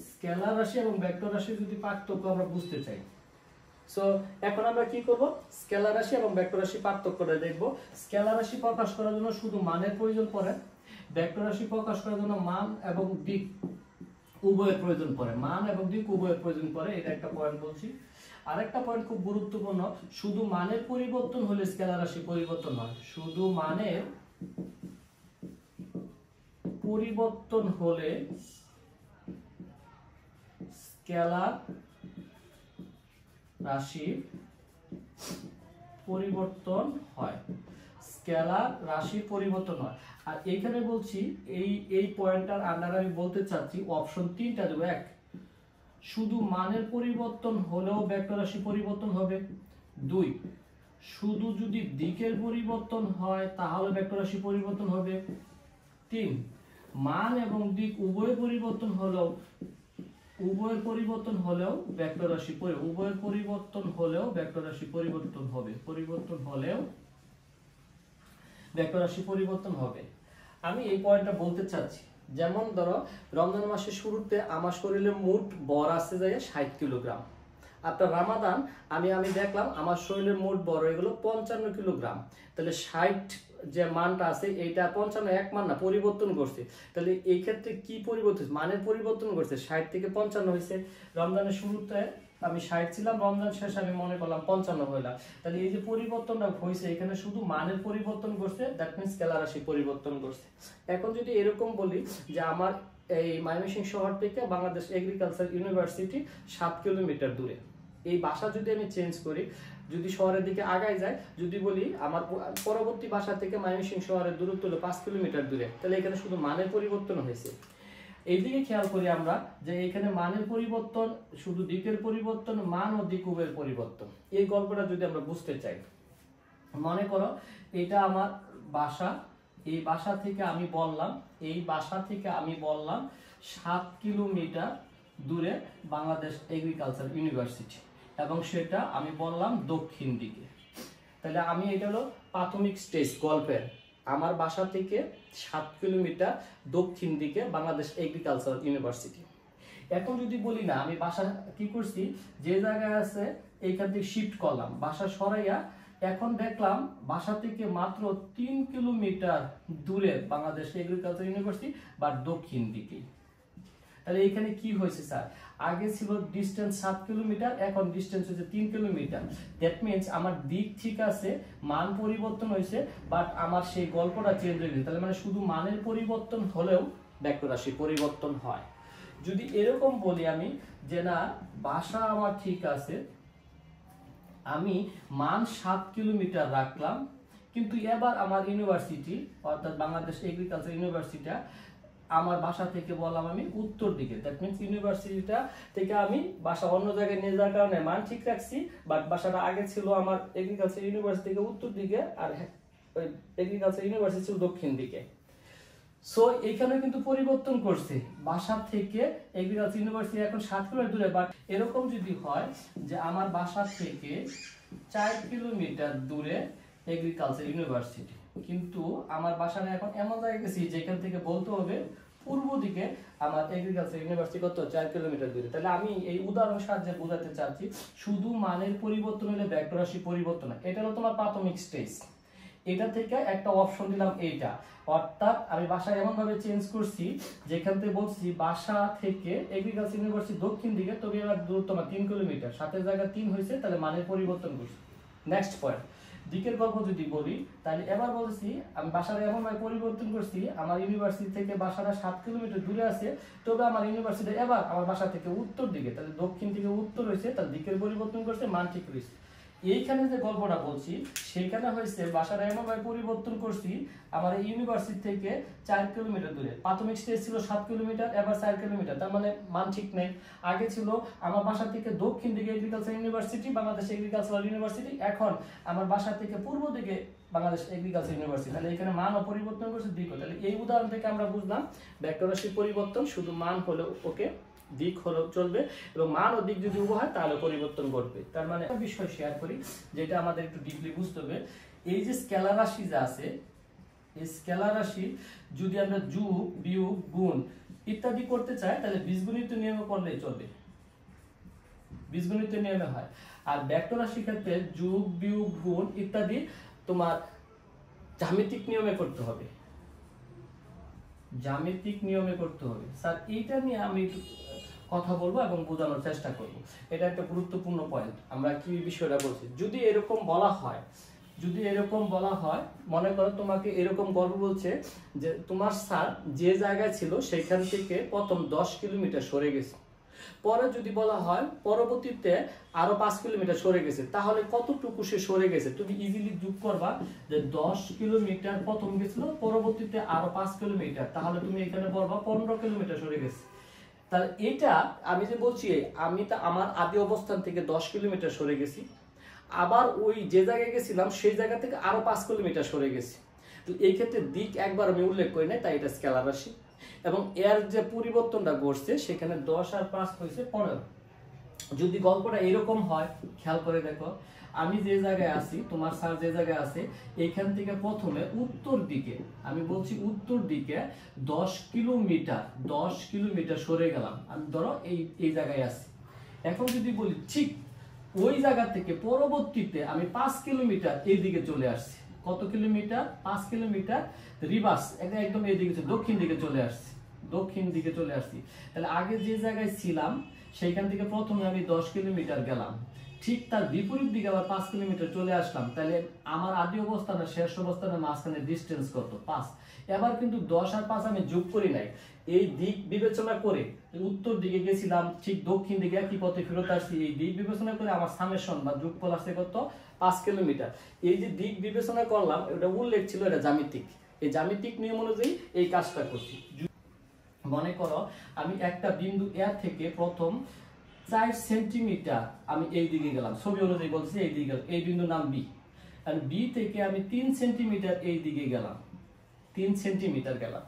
স্কেলার রাশি এবং ভেক্টর রাশির যদি পার্থক্য আমরা বুঝতে চাই, সো এখন আমরা কি করব, স্কেলার রাশি এবং ভেক্টর রাশি পার্থক্যটা দেখব। স্কেলার রাশি প্রকাশ করার জন্য শুধু মানের প্রয়োজন পড়ে, ভেক্টর রাশি প্রকাশ করার জন্য মান এবং দিক উভয়ের প্রয়োজন পড়ে, মান এবং দিক উভয়ের প্রয়োজন পড়ে, এটা একটা পয়েন্ট বলছি। আরেকটা পয়েন্ট খুব গুরুত্বপূর্ণ, শুধু মানের পরিবর্তন হলে স্কেলার রাশি পরিবর্তন হয়, শুধু মানের পরিবর্তন হলে স্কেলার রাশি পরিবর্তন হয়, স্কেলার রাশি পরিবর্তন হয়। আর এখানে বলছি এই পয়েন্টটার আন্ডারে আমি বলতে চাচ্ছি অপশন 3টা দেব। 1, শুধু মানের পরিবর্তন হলেও ভেক্টর রাশি পরিবর্তন হবে। 2, শুধু যদি দিকের পরিবর্তন হয় তাহলে ভেক্টর রাশি পরিবর্তন হবে। 3, মান এবং দিক উভয়ের পরিবর্তন হলেও ভেক্টর রাশি উভয়ের পরিবর্তন হলেও ভেক্টর রাশি পরিবর্তন হবে, পরিবর্তন হলেও ভেক্টর রাশি পরিবর্তন হবে। আমি এই পয়েন্টটা বলতে চাচ্ছি, যেমন ধরো রমজান মাসের শুরুতে আমার শরীরে মোট বর আছে যায় 60 কিলোগ্রাম। আপনার রামাদান আমি দেখলাম আমার শরীরের মোট বর এগুলো 55 কিলোগ্রাম। তাহলে 60 যে মানটা আছে এইটা 55 এক মান না, পরিবর্তন করছে। তাহলে এই ক্ষেত্রে কি পরিবর্তন, মানের পরিবর্তন করছে, 60 থেকে 55 হয়েছে। রমজানের শুরুতে আমি 60 ছিলাম, রমজান শেষে আমি মনে করলাম 55 হইলাম। তাহলে এই যে পরিবর্তনটা হয়েছে এখানে শুধু মানের পরিবর্তন করছে, দ্যাট মিন্স স্কেলার রাশি পরিবর্তন করছে। এখন যদি এরকম বলি যে আমার এই ময়মনসিংহ শহর থেকে বাংলাদেশ এগ্রিকালচার ইউনিভার্সিটি 7 কিলোমিটার দূরে, এই বাসা যদি আমি চেঞ্জ করি, যদি শহরের দিকে আগায় যায়, যদি বলি আমার পরবর্তী বাসা থেকে ময়মনসিংহ শহরের দূরত্ব হলো 5 কিলোমিটার দূরে, তাহলে এখানে শুধু মানের পরিবর্তন হয়েছে। এইদিকে খেয়াল করি আমরা যে এখানে মানের পরিবর্তন, শুধু দিকের পরিবর্তন, মান ও দিক উভয়ের পরিবর্তন। এই গল্পটা যদি আমরা বুঝতে চাই, মনে করো এটা আমার বাসা, এই বাসা থেকে আমি বললাম 7 কিলোমিটার দূরে বাংলাদেশ এগ্রিকালচার ইউনিভার্সিটি, এবং সেটা আমি বললাম দক্ষিণ দিকে। তাহলে আমি এটা হলো প্রাথমিক স্টেজ গল্পের, আমার বাসা থেকে 7 কিলোমিটার দক্ষিণ দিকে বাংলাদেশ এগ্রিকালচার ইউনিভার্সিটি। এখন যদি বলি না আমি বাসা কি করছি, যে জায়গায় আছে এইখান থেকে শিফট করলাম, বাসা সরাইয়া এখন দেখলাম বাসা থেকে মাত্র 3 কিলোমিটার দূরে বাংলাদেশ এগ্রিকালচার ইউনিভার্সিটি বা দক্ষিণ দিকে। তাহলে এখানে কি হয়েছে স্যার, আগে ছিল ডিসটেন্স 7 কিলোমিটার, এখন ডিসটেন্স হচ্ছে 3 কিলোমিটার। দ্যাট মিন্স আমার দিক ঠিক আছে, মান পরিবর্তন হয়েছে, বাট আমার সেই গল্পটা চেঞ্জ হয়ে গেছে। তাহলে মানে শুধু মানের পরিবর্তন হলেও ভেক্টর রাশি পরিবর্তন হয়। যদি এরকম বলি আমি যে না বাসা আমার ঠিক আছে, আমি মান 7 কিলোমিটার রাখলাম, কিন্তু এবার আমার ইউনিভার্সিটি অর্থাৎ বাংলাদেশ এগ্রিকালচার ইউনিভার্সিটিটা আমার বাসা থেকে বললাম আমি উত্তর দিকে। দ্যাট মিন্স ইউনিভার্সিটিটা থেকে আমি বাসা অন্য জায়গায় নিয়ে যাওয়ার কারণে মান ঠিক রাখছি, বাট বাসাটা আগে ছিল আমার এগ্রিকালচার ইউনিভার্সিটি থেকে উত্তর দিকে, আর এগ্রিকালচার ইউনিভার্সিটি ছিল দক্ষিণ দিকে। সো এখানে কিন্তু পরিবর্তন করছে, বাসা থেকে এগ্রিকালচার ইউনিভার্সিটি এখন 7 কিলোমিটার দূরে। বাট এরকম যদি হয় যে আমার বাসা থেকে 4 কিলোমিটার দূরে এগ্রিকালচার ইউনিভার্সিটি, কিন্তু আমার বাসাটা এখন এমন জায়গায় গেছি যেখান থেকে বলতে হবে পূর্ব দিকে আমার এগ্রিকালচার ইউনিভার্সিটি কত 4 কিলোমিটার দূরে। তাহলে আমি এই উদাহরণ সাহায্যে বোঝাতে চাচ্ছি শুধু মানের পরিবর্তন হলে ভেক্টর রাশি পরিবর্তন হয়। এটা হলো তোমার প্রাথমিক স্টেজ। এটা থেকে একটা অপশন দিলাম এইটা, অর্থাৎ আমি বাসা এমন ভাবে চেঞ্জ করছি যেখান থেকে বলছি বাসা থেকে এগ্রিকালচার ইউনিভার্সিটি দক্ষিণ দিকে, তবে এবার দূরত্ব 3 কিলোমিটার, 7 এর জায়গায় 3 হয়েছে, তাহলে মানের পরিবর্তন করছি। নেক্সট পয়েন্ট, দিকের গল্প যদি বলি তাহলে এবার বলছি আমি বাসাটা এমনভাবে পরিবর্তন করছি, আমার ইউনিভার্সিটি থেকে বাসাটা 7 কিলোমিটার দূরে আছে, তবে আমার ইউনিভার্সিটি এবার আমার বাসা থেকে উত্তর দিকে, তাহলে দক্ষিণ থেকে উত্তর হয়েছে, তার দিকের পরিবর্তন করছে, মান ঠিক রয়েছে। এইখানে যে গল্পটা বলছি সেইখানে হয়েছে বাসাটা এমনভাবে পরিবর্তন করছি, আমার এই ইউনিভার্সিটি থেকে 4 কিলোমিটার দূরে। প্রাথমিক স্টেজ ছিল 7 কিলোমিটার, এবার 4 কিলোমিটার, তার মানে মান ঠিক নেই। আগে ছিল আমার বাসা থেকে দক্ষিণ দিকে agriculture university, Bangladesh agricultural university, এখন আমার বাসা থেকে পূর্ব দিকে বাংলাদেশ এগ্রিকালচার ইউনিভার্সিটি, তাহলে এখানে মানও পরিবর্তন করছে, দিকও। তাহলে এই উদাহরণ থেকে আমরা বুঝলাম ভেক্টর রাশির পরিবর্তন শুধু মান হলে ওকে, দিক হলেও চলবে, এবং মান ও দিক যদি উভয় হয় তাহলে পরিবর্তন করবে। তার মানে একটা বিষয় শেয়ার করি যেটা আমাদের একটু ডিপলি বুঝতে হবে। এই যে স্কেলার রাশি যা আছে, এই স্কেলার রাশি যদি আমরা যোগ বিয়োগ গুণ ইত্যাদি করতে চাই তাহলে বীজগণিত নিয়মে করলেই চলবে, বীজগণিত নিয়মে হয়। আর ভেক্টর রাশির ক্ষেত্রে যোগ বিয়োগ গুণ ইত্যাদি তোমার জ্যামিতিক নিয়মে করতে হবে, জ্যামিতিক নিয়মে করতে হবে। স্যার এইটা নিয়ে আমি কথা বলবো এবং বোঝানোর চেষ্টা করব, এটা একটা গুরুত্বপূর্ণ পয়েন্ট। আমরা কি বিষয়টা বলছি, যদি এরকম বলা হয়, যদি এরকম বলা হয়, মনে করো তোমাকে এরকম গল্প বলছে যে তোমার স্যার যে জায়গায় ছিল সেখান থেকে প্রথম 10 কিলোমিটার সরে গেছে, পরে যদি বলা হয় পরবর্তীতে আরো 5 কিলোমিটার সরে গেছে, তাহলে কতটুকু সে সরে গেছে তুমি ইজিলি যোগ করবা যে 10 কিলোমিটার প্রথম গেছিল, পরবর্তীতে আরো 5 কিলোমিটার, তাহলে তুমি এখানে বলবা 15 কিলোমিটার সরে গেছে। তাহলে এটা আমি যে বলছি আমি তা আমার আদি অবস্থান থেকে 10 কিলোমিটার সরে গেছি, আবার ওই যে জায়গায় গেছিলাম সেই জায়গা থেকে আরো 5 কিলোমিটার সরে গেছি। তো এই ক্ষেত্রে দিক একবার আমি উল্লেখ করি নাই, তাই এটা স্কেলার রাশি, এবং এর যে পরিবর্তনটা ঘটছে সেখানে 10 আর 5 হয়েছে 15। যদি গল্পটা এরকম হয়, খেয়াল করে দেখো, আমি যে জায়গায় আছি, তোমার স্যার যে জায়গায় আছে, এইখান থেকে প্রথমে উত্তর দিকে, আমি বলছি উত্তর দিকে 10 কিলোমিটার, 10 কিলোমিটার সরে গেলাম, আমি ধরো এই জায়গায় আছি। এখন যদি বলি ঠিক ওই জায়গা থেকে পরবর্তীতে আমি 5 কিলোমিটার এই দিকে চলে আসছি, কত কিলোমিটার? 5 কিলোমিটার রিভার্স, একদম এই দিকে দক্ষিণ দিকে চলে আসছি, দক্ষিণ দিকে চলে আসছি। তাহলে আগে যে জায়গায় ছিলাম সেইখান থেকে প্রথমে আমি 10 কিলোমিটার গেলাম, ঠিক তার বিপরীত দিকে আবার 5 কিলোমিটার চলে আসলাম, তাহলে আমার আদি অবস্থান আর শেষ অবস্থানের মাঝখানে ডিস্টেন্স কত? 5। এবার কিন্তু 10 আর 5 আমি যোগ করি নাই, এই দিক বিবেচনা করে উত্তর দিকে গেছিলাম, ঠিক দক্ষিণ দিকে একই পথে ফেরত আসছি, এই দিক বিবেচনা করে আমার সামেশন বা যোগফল আসছে কত? 5 কিলোমিটার। এই যে দিক বিবেচনা করলাম এটা উল্লেখ ছিল, এটা জ্যামিতিক, এই জ্যামিতিক নিয়ম অনুযায়ী এই কাজটা করছি। মনে করো আমি একটা বিন্দু এ থেকে প্রথম 4 সেন্টিমিটার আমি এই দিকে গেলাম, ছবি অনুযায়ী বলছি এই দিকে গেলাম, এই বিন্দুর নাম বি, আর বি থেকে আমি 3 সেন্টিমিটার এই দিকে গেলাম, 3 সেন্টিমিটার গেলাম,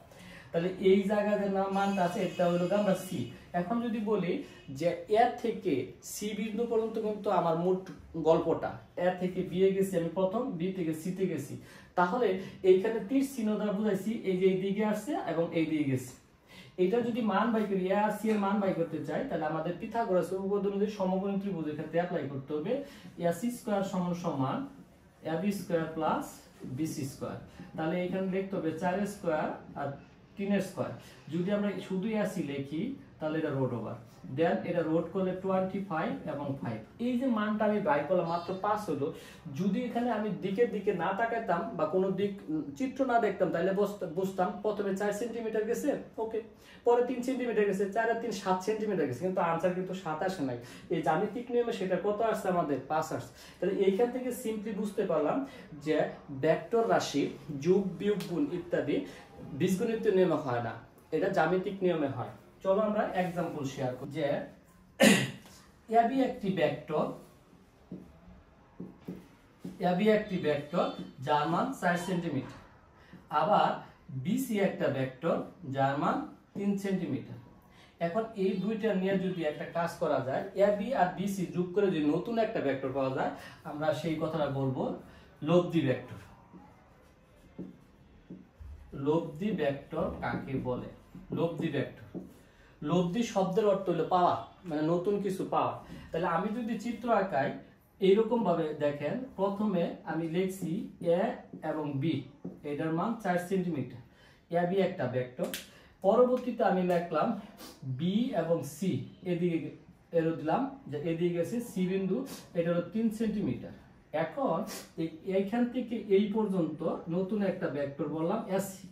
তাহলে এই জায়গাতে নাম মানটা আছে, এটা হলো আমরা সি। এখন যদি বলি যে এ থেকে সি বিন্দু পর্যন্ত কিন্তু আমার মোট গল্পটা, এ থেকে বি এ গেছি আমি প্রথম, বি থেকে সি তে গেছি, তাহলে এইখানে তীর চিহ্ন দ্বারা বুঝাইছি এই যে এই দিকে আসছে এবং এই দিকে গেছে। এটা যদি মান বাই করি, এ আর সি এর মান বাই করতে চাই, তাহলে আমাদের পিথাগোরাস উপপাদ্য অনুযায়ী সমকোণী ত্রিভুজের ক্ষেত্রে অ্যাপ্লাই করতে হবে এ সি স্কয়ার সমান সমান A B square plus B C square. তাহলে এখানে লিখতে হবে 4 স্কয়ার আর 3 স্কয়ার। যদি আমরা শুধু এ সি লিখি তাহলে এটা রুট ওভার, দেন এটা রুট করলে 25 এবং 5। এই যে মানটা আমি বাই করলাম মাত্র 5 হলো। যদি এখানে আমি দিকের দিকে না তাকাতাম বা কোনো দিক চিত্র না দেখতাম তাহলে বুঝতাম প্রথমে 4 সেন্টিমিটার গেছে, ওকে, পরে 3 সেন্টিমিটার গেছে, 4 আর 3 7 সেন্টিমিটার গেছে, কিন্তু আনসার কিন্তু 7 আসে নাই। এই জ্যামিতিক নিয়মে সেটা কত আসছে? আমাদের 5 আসছে। তাহলে এইখান থেকে সিম্পলি বুঝতে পারলাম যে ভেক্টর রাশি যোগ বিয়োগ গুণ ইত্যাদি বীজগণিত নিয়মে হয় না, এটা জ্যামিতিক নিয়মে হয়। চলো আমরা एग्जांपल শেয়ার করি যে এবি একটি ভেক্টর যার মান 4 সেন্টিমিটার, আবার বিসি একটা ভেক্টর যার মান 3 সেন্টিমিটার। এখন এই দুইটা নিয়ে যদি একটা কাজ করা যায়, এবি আর বিসি যোগ করে যদি নতুন একটা ভেক্টর পাওয়া যায়, আমরা সেই কথাটা বলবো লব্ধি ভেক্টর। লব্ধি ভেক্টর কাকে বলে? লব্ধি ভেক্টর, লব্ধি শব্দের অর্থ হলো পাওয়া, মানে নতুন কিছু পাওয়া। তাহলে আমি যদি চিত্র আঁকাই এইরকম ভাবে দেখেন, প্রথমে আমি লিখছি এ এবং বি, এটার মান 4 সেন্টিমিটার, এ বি একটা ভেক্টর। পরবর্তীতে আমি লিখলাম বি এবং সি, এদিকে এরো দিলাম যে এদিকে গেছে সি বিন্দু, এটা হলো 3 সেন্টিমিটার, এখন এইখান থেকে এই পর্যন্ত নতুন একটা ভেক্টর বললাম এসি।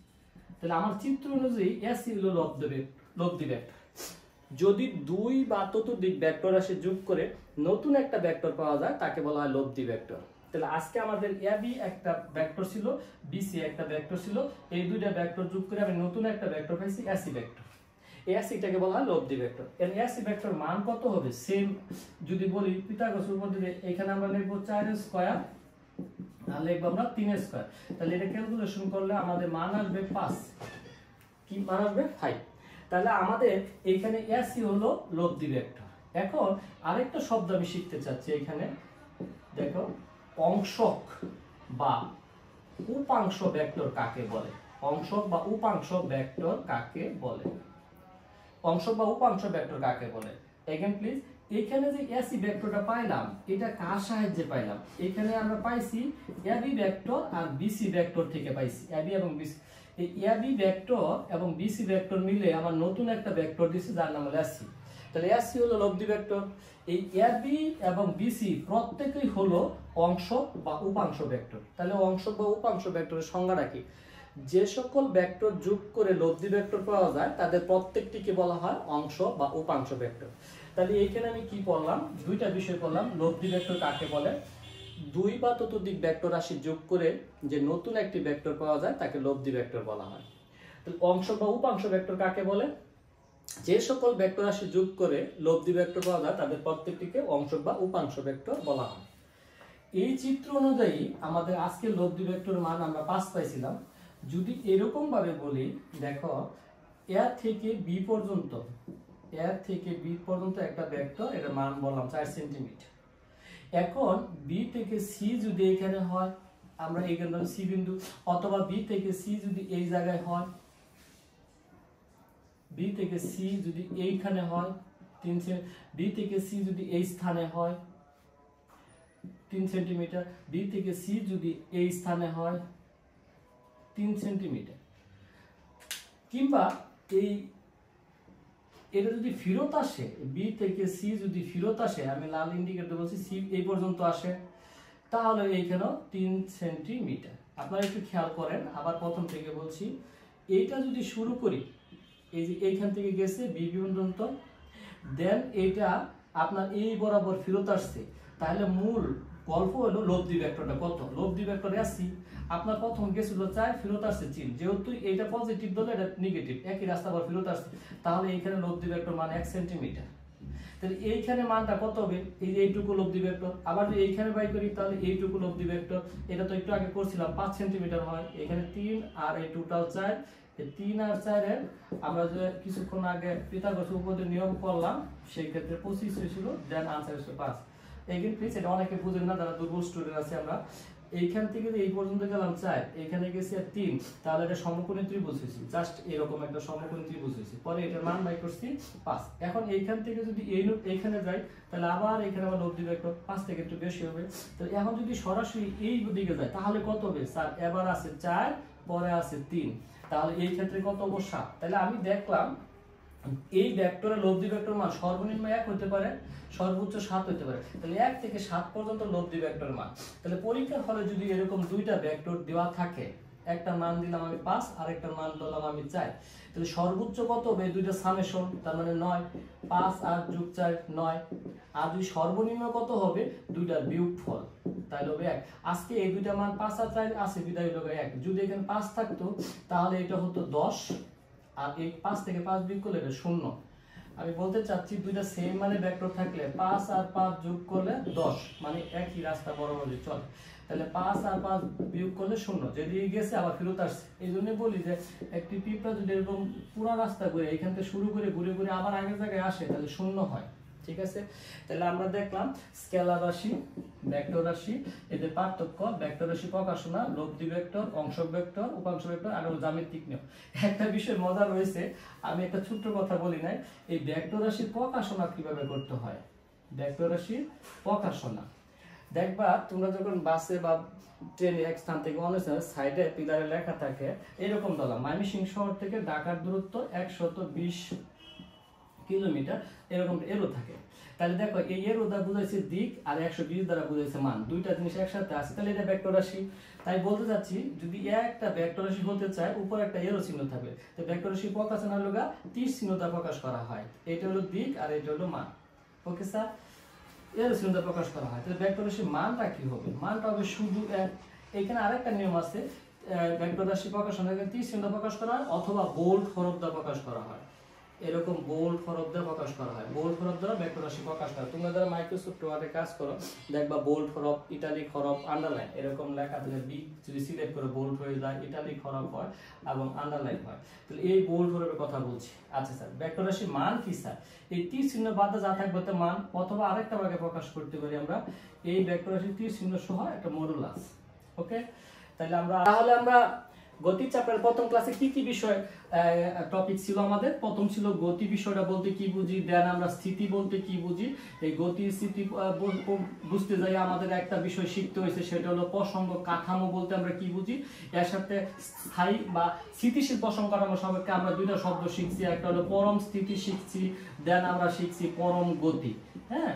তাহলে আমার চিত্র অনুযায়ী এসি হলো লব্ধি ভেক্টর। যদি দুই বা ততোধিক ভেক্টর রাশি যোগ করে নতুন একটা ভেক্টর পাওয়া যায় তাকে বলা হয় লব্ধি ভেক্টর। তাহলে আজকে আমাদের এবি একটা ভেক্টর ছিল, বিসি একটা ভেক্টর ছিল, এই দুইটা ভেক্টর যোগ করে আমি নতুন একটা ভেক্টর পাইছি এসি ভেক্টর। এই এসিটাকে বলা হয় লব্ধি ভেক্টর। এর এসি ভেক্টর মান কত হবে? সেম যদি বলি পিথাগোরাস উপপাদ্যে এখানে আমরা লিখব 4 স্কয়ার আর লিখব আমরা 3 স্কয়ার। তাহলে এটা ক্যালকুলেশন করলে আমাদের মান আসবে 5। কি মান আসবে? 5। তাহলে আমাদের এখানে এসি হলো লব্ধি ভেক্টর। এখন আরেকটা শব্দ আমি শিখতে চাচ্ছি এখানে, দেখো অংশক বা উপাংশ ভেক্টর কাকে বলে? অংশক বা উপাংশ ভেক্টর কাকে বলে? অংশক বা উপাংশ ভেক্টর কাকে বলে? এগেন প্লিজ, এখানে যে এসি ভেক্টরটা পাইলাম এটা কার সাহায্যে পাইলাম? এখানে আমরা পাইছি এবি ভেক্টর আর বিসি ভেক্টর থেকে পাইছি, এবি এবং বিসি। এই এবি ভেক্টর এবং বিসি ভেক্টর মিলে আমার নতুন একটা ভেক্টর দিছে যার নাম হলো এসি। তাহলে এসি হলো লব্ধি ভেক্টর। এই এবি এবং বিসি প্রত্যেকই হলো অংশক বা উপাংশ ভেক্টর। তাহলে অংশক বা উপাংশ ভেক্টরের সংজ্ঞাটা কি? যে সকল ভেক্টর যোগ করে লব্ধি ভেক্টর পাওয়া যায় তাদের প্রত্যেকটিকে বলা হয় অংশ বা উপাংশ ভেক্টর। তাহলে এইখানে আমি কি পড়লাম? দুইটা বিষয় পড়লাম। লব্ধি ভেক্টর কাকে বলে? দুই বা ততোধিক ভেক্টর রাশি যোগ করে যে নতুন একটি ভেক্টর পাওয়া যায় তাকে লব্ধি ভেক্টর বলা হয়। তাহলে অংশ বা উপাংশ ভেক্টর কাকে বলে? যে সকল ভেক্টর রাশি যোগ করে লব্ধি ভেক্টর পাওয়া যায় তাদের প্রত্যেকটিকে অংশক বা উপাংশ ভেক্টর বলা হয়। এই চিত্র অনুযায়ী আমাদের আজকে লব্ধি ভেক্টর মান আমরা 5 পাইছিলাম। যদি এরকম ভাবে বলি, দেখো এ থেকে বি পর্যন্ত, এ থেকে বি পর্যন্ত একটা ভেক্টর, এর মান বললাম 4 সেন্টিমিটার। এখন বি থেকে সি যদি এখানে হয়, আমরা এখানে ধরো সি বিন্দু, অথবা বি থেকে সি যদি এই জায়গায় হয়, বি থেকে সি যদি এইখানে হয় 3 বি থেকে সি যদি এই স্থানে হয় 3 সেন্টিমিটার, বি থেকে সি যদি এই স্থানে হয় 3 সেন্টিমিটার, কিংবা এই এটা যদি ফেরত আসে, বি থেকে সি যদি ফেরত আসে, আমি লাল ইন্ডিকেটর বলছি, সি এই পর্যন্ত আসে, তাহলে এইখানেও 3 সেন্টিমিটার। আপনারা একটু খেয়াল করেন, আবার প্রথম থেকে বলছি, এইটা যদি শুরু করি, এই যে এইখান থেকে গেছে বি পর্যন্ত, দেন এটা আপনার এই বরাবর ফেরত আসছে, তাহলে মূল গল্প হলো লব্ধি ভেক্টরটা কত? লব্ধি ভেক্টর আসি আপনার প্রথম গেছিল 4, ফেরত আসছে 3, যেহেতু এটা পজিটিভ ধরলে এটা নেগেটিভ, একই রাস্তা আবার ফেরত আসছে, তাহলে এইখানে লব্ধি ভেক্টর মান 1 সেন্টিমিটার। তাহলে এইখানে মানটা কত হবে? এই যে এইটুকু লব্ধি ভেক্টর। আবার যদি এইখানে বাই করি তাহলে এইটুকু লব্ধি ভেক্টর, এটা তো একটু আগে করছিলাম 5 সেন্টিমিটার হয়, এখানে 3 আর এই টোটাল 4, এই 3 আর 4 এর আমরা যে কিছুক্ষণ আগে পিথাগোরাস উপপাদ্যের নিয়ম করলাম সেই ক্ষেত্রে 25 হয়েছিল, দেন आंसर হচ্ছে 5। এগেইন প্লিজ, এটা অনেকে বুঝেন না, যারা দুর্বল স্টুডেন্ট আছে। আমরা এইখান থেকে এই পর্যন্ত গেলাম 4, এখানে গেছি 3, তাহলে এটা সমকোণী ত্রিভুজ হয়েছে, জাস্ট এরকম একটা সমকোণী ত্রিভুজ হয়েছে। পরে এটার মান বাই করছি 5। এখন এইখান থেকে যদি এইখানে যাই, তাহলে আবার এখানে আবার লব্ধি ভেক্টর 5 থেকে একটু বেশি হবে। তাহলে এখন যদি সরাসরি এই দিকে যায় তাহলে কত হবে? স্যার এবার আছে 4, পরে আছে 3, তাহলে এই ক্ষেত্রে কত হবে? 7। তাহলে আমি দেখলাম এই ভেক্টরের লব্ধি ভেক্টর মান সর্বনিম্ন 1 হতে পারে, সর্বোচ্চ 7 হতে পারে। তাহলে 1 থেকে 7 পর্যন্ত লব্ধি ভেক্টর মান। তাহলে পরীক্ষার হলে যদি এরকম দুইটা ভেক্টর দেওয়া থাকে, একটা মান দিলাম আমি 5 আর একটা মান দিলাম আমি 4, তাহলে সর্বোচ্চ কত হবে? দুইটা সামেশন, তার মানে 9, 5 আর যোগ 4 9। আর যদি সর্বনিম্ন কত হবে? দুইটার বিয়োগফল, তাহলে হবে 1। আজকে এই দুইটা মান 5 আর 4 আছে, বিদায় হলো 1। যদি এখানে 5 থাকতো তাহলে এটা হতো 10, আর এই 5 থেকে 5 বিয়োগ করলে এটা 0। আমি বলতে চাচ্ছি দুইটা সেম মানে ভেক্টর থাকলে 5 আর 5 যোগ করলে 10, মানে একই রাস্তা বরাবর চলে। তাহলে 5 আর 5 বিয়োগ করলে 0, যেদিকে গেছে আবার ফেরত আসছে। এই জন্য বলি যে একটি পিঁপড়া যদি এরকম পুরো রাস্তা ঘুরে এখান থেকে শুরু করে ঘুরে ঘুরে আবার আগের জায়গায় আসে তাহলে 0 হয়। ঠিক আছে, তাহলে আমরা দেখলাম স্কেলার রাশি, ভেক্টর রাশি, এদের পার্থক্য, ভেক্টর রাশি প্রকাশনা, লব্ধি ভেক্টর, অংশক ভেক্টর, উপাংশ ভেক্টর, আর জ্যামিতিক নিয়ম। একটা বিষয় মজা রয়েছে, আমি একটা ছোট্ট কথা বলি নাই, এই ভেক্টর রাশির প্রকাশনা কিভাবে করতে হয়। ভেক্টর রাশির প্রকাশনা দেখবা তোমরা যখন বাসে বা ট্রেনে এক স্থান থেকে অন্য সাইডে পিলারে লেখা থাকে এরকম, ধরলাম ময়মনসিংহ শহর থেকে ঢাকার দূরত্ব 120 কিলোমিটার এরকম এরো থাকে। তাহলে দেখো এই এরো দ্বারা বুঝাইছে দিক আর 120 দ্বারা বুঝাইছে মান, দুইটা জিনিস একসাথে আছে, তাহলে এটা ভেক্টর রাশি। তাই বলতে চাচ্ছি যদি একটা ভেক্টর রাশি হতে চায় উপর একটা এরো চিহ্ন থাকবে, তো ভেক্টর রাশি প্রকাশন হলো তীর চিহ্ন দ্বারা প্রকাশ করা হয়, এটা হলো দিক আর এটা হলো মান। ওকে স্যার, এরো চিহ্ন দ্বারা প্রকাশ করা হয়। তাহলে ভেক্টর রাশির মানটা কি হবে? মানটা হবে শুধু এখানে আরেকটা নিয়ম আছে, ভেক্টর রাশি প্রকাশন তীর চিহ্ন দ্বারা প্রকাশ করা হয় অথবা বোল্ড হরফ দ্বারা প্রকাশ করা হয়, এরকম বোল্ড হরফ দ্বারা প্রকাশ করা হয়। বোল্ড হরফ দ্বারা ভেক্টর রাশি প্রকাশ করা হয়। তোমরা যারা মাইক্রোসফট ওয়ার্ডে কাজ করো দেখবা বোল্ড হরফ, ইটালিক হরফ, আন্ডারলাইন এরকম লেখা থাকে। বি যদি সিলেক্ট করে বোল্ড হয়ে যায়, ইটালিক হরফ হয় এবং আন্ডারলাইন হয়। তাহলে এই বোল্ড হরফের কথা বলছি। আচ্ছা স্যার, ভেক্টর রাশির মান কি স্যার? এই তীর চিহ্ন বাদে যা থাকবে তা মান, অথবা আরেকটা ভাগে প্রকাশ করতে পারি আমরা এই ভেক্টর রাশির তীর চিহ্ন সহ একটা মডুলাস। ওকে, তাহলে আমরা গতি চ্যাপ্টার প্রথম ক্লাসে কি কি বিষয় টপিক ছিল আমাদের? প্রথম ছিল গতি বিষয়টা বলতে কি বুঝি, দেন আমরা স্থিতি বলতে কি বুঝি। এই গতি স্থিতি বুঝতে যাই আমাদের একটা বিষয় শিখতে হয়েছে, সেটা হলো প্রসঙ্গ কাঠামো বলতে আমরা কি বুঝি। এর সাথে স্থায়ী বা স্থিতিশীল প্রসঙ্গ কাঠামো সম্পর্কে আমরা দুইটা শব্দ শিখছি, একটা হলো পরম স্থিতি শিখছি, দেন আমরা শিখছি পরম গতি। হ্যাঁ,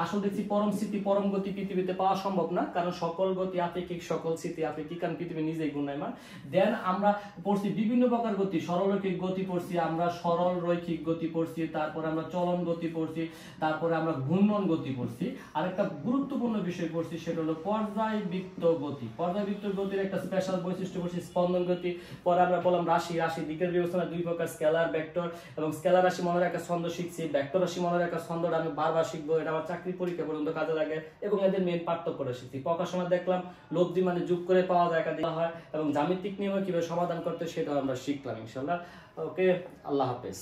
আসল দেখছি পরম স্থিতি পরম গতি পৃথিবীতে পাওয়া সম্ভব না, কারণ সকল গতি আপেক্ষিক, সকল স্থিতি আপেক্ষিক, কারণ পৃথিবী নিজেই গুণায়মান। দেন আমরা পড়ছি বিভিন্ন প্রকার গতি, সরলরৈখিক গতি পড়ছি আমরা, সরল রৈখিক গতি পড়ছি, তারপরে আমরা চলন গতি পড়ছি, তারপরে আমরা ঘূর্ণন গতি পড়ছি। আর একটা গুরুত্বপূর্ণ বিষয় পড়ছি, সেটা হলো পর্যায়বৃত্ত গতি। পর্যায়বৃত্ত গতির একটা স্পেশাল বৈশিষ্ট্য পড়ছি স্পন্দন গতি। পরে আমরা বললাম রাশি দিকের বিবেচনা দুই প্রকার, স্কেলার ভেক্টর, এবং স্কেলার রাশি মনে রাখা ছন্দ শিখছি, ভেক্টর রাশি মনে রাখা ছন্দটা আমি বারবার শিখবো, এটা আমার চাকরি পরীক্ষা পর্যন্ত কাজে লাগে, এবং এদের মেইন পার্থক্যটা শিখছি। প্রকাশনা দেখলাম লব্ধি মানে যোগ করে পাওয়া যায় একাধিক হয়, এবং জ্যামিতিক নিয়মে কিভাবে সমাধান করতে সেটাও আমরা শিখলাম ইনশাআল্লাহ। ওকে, আল্লাহ হাফেজ।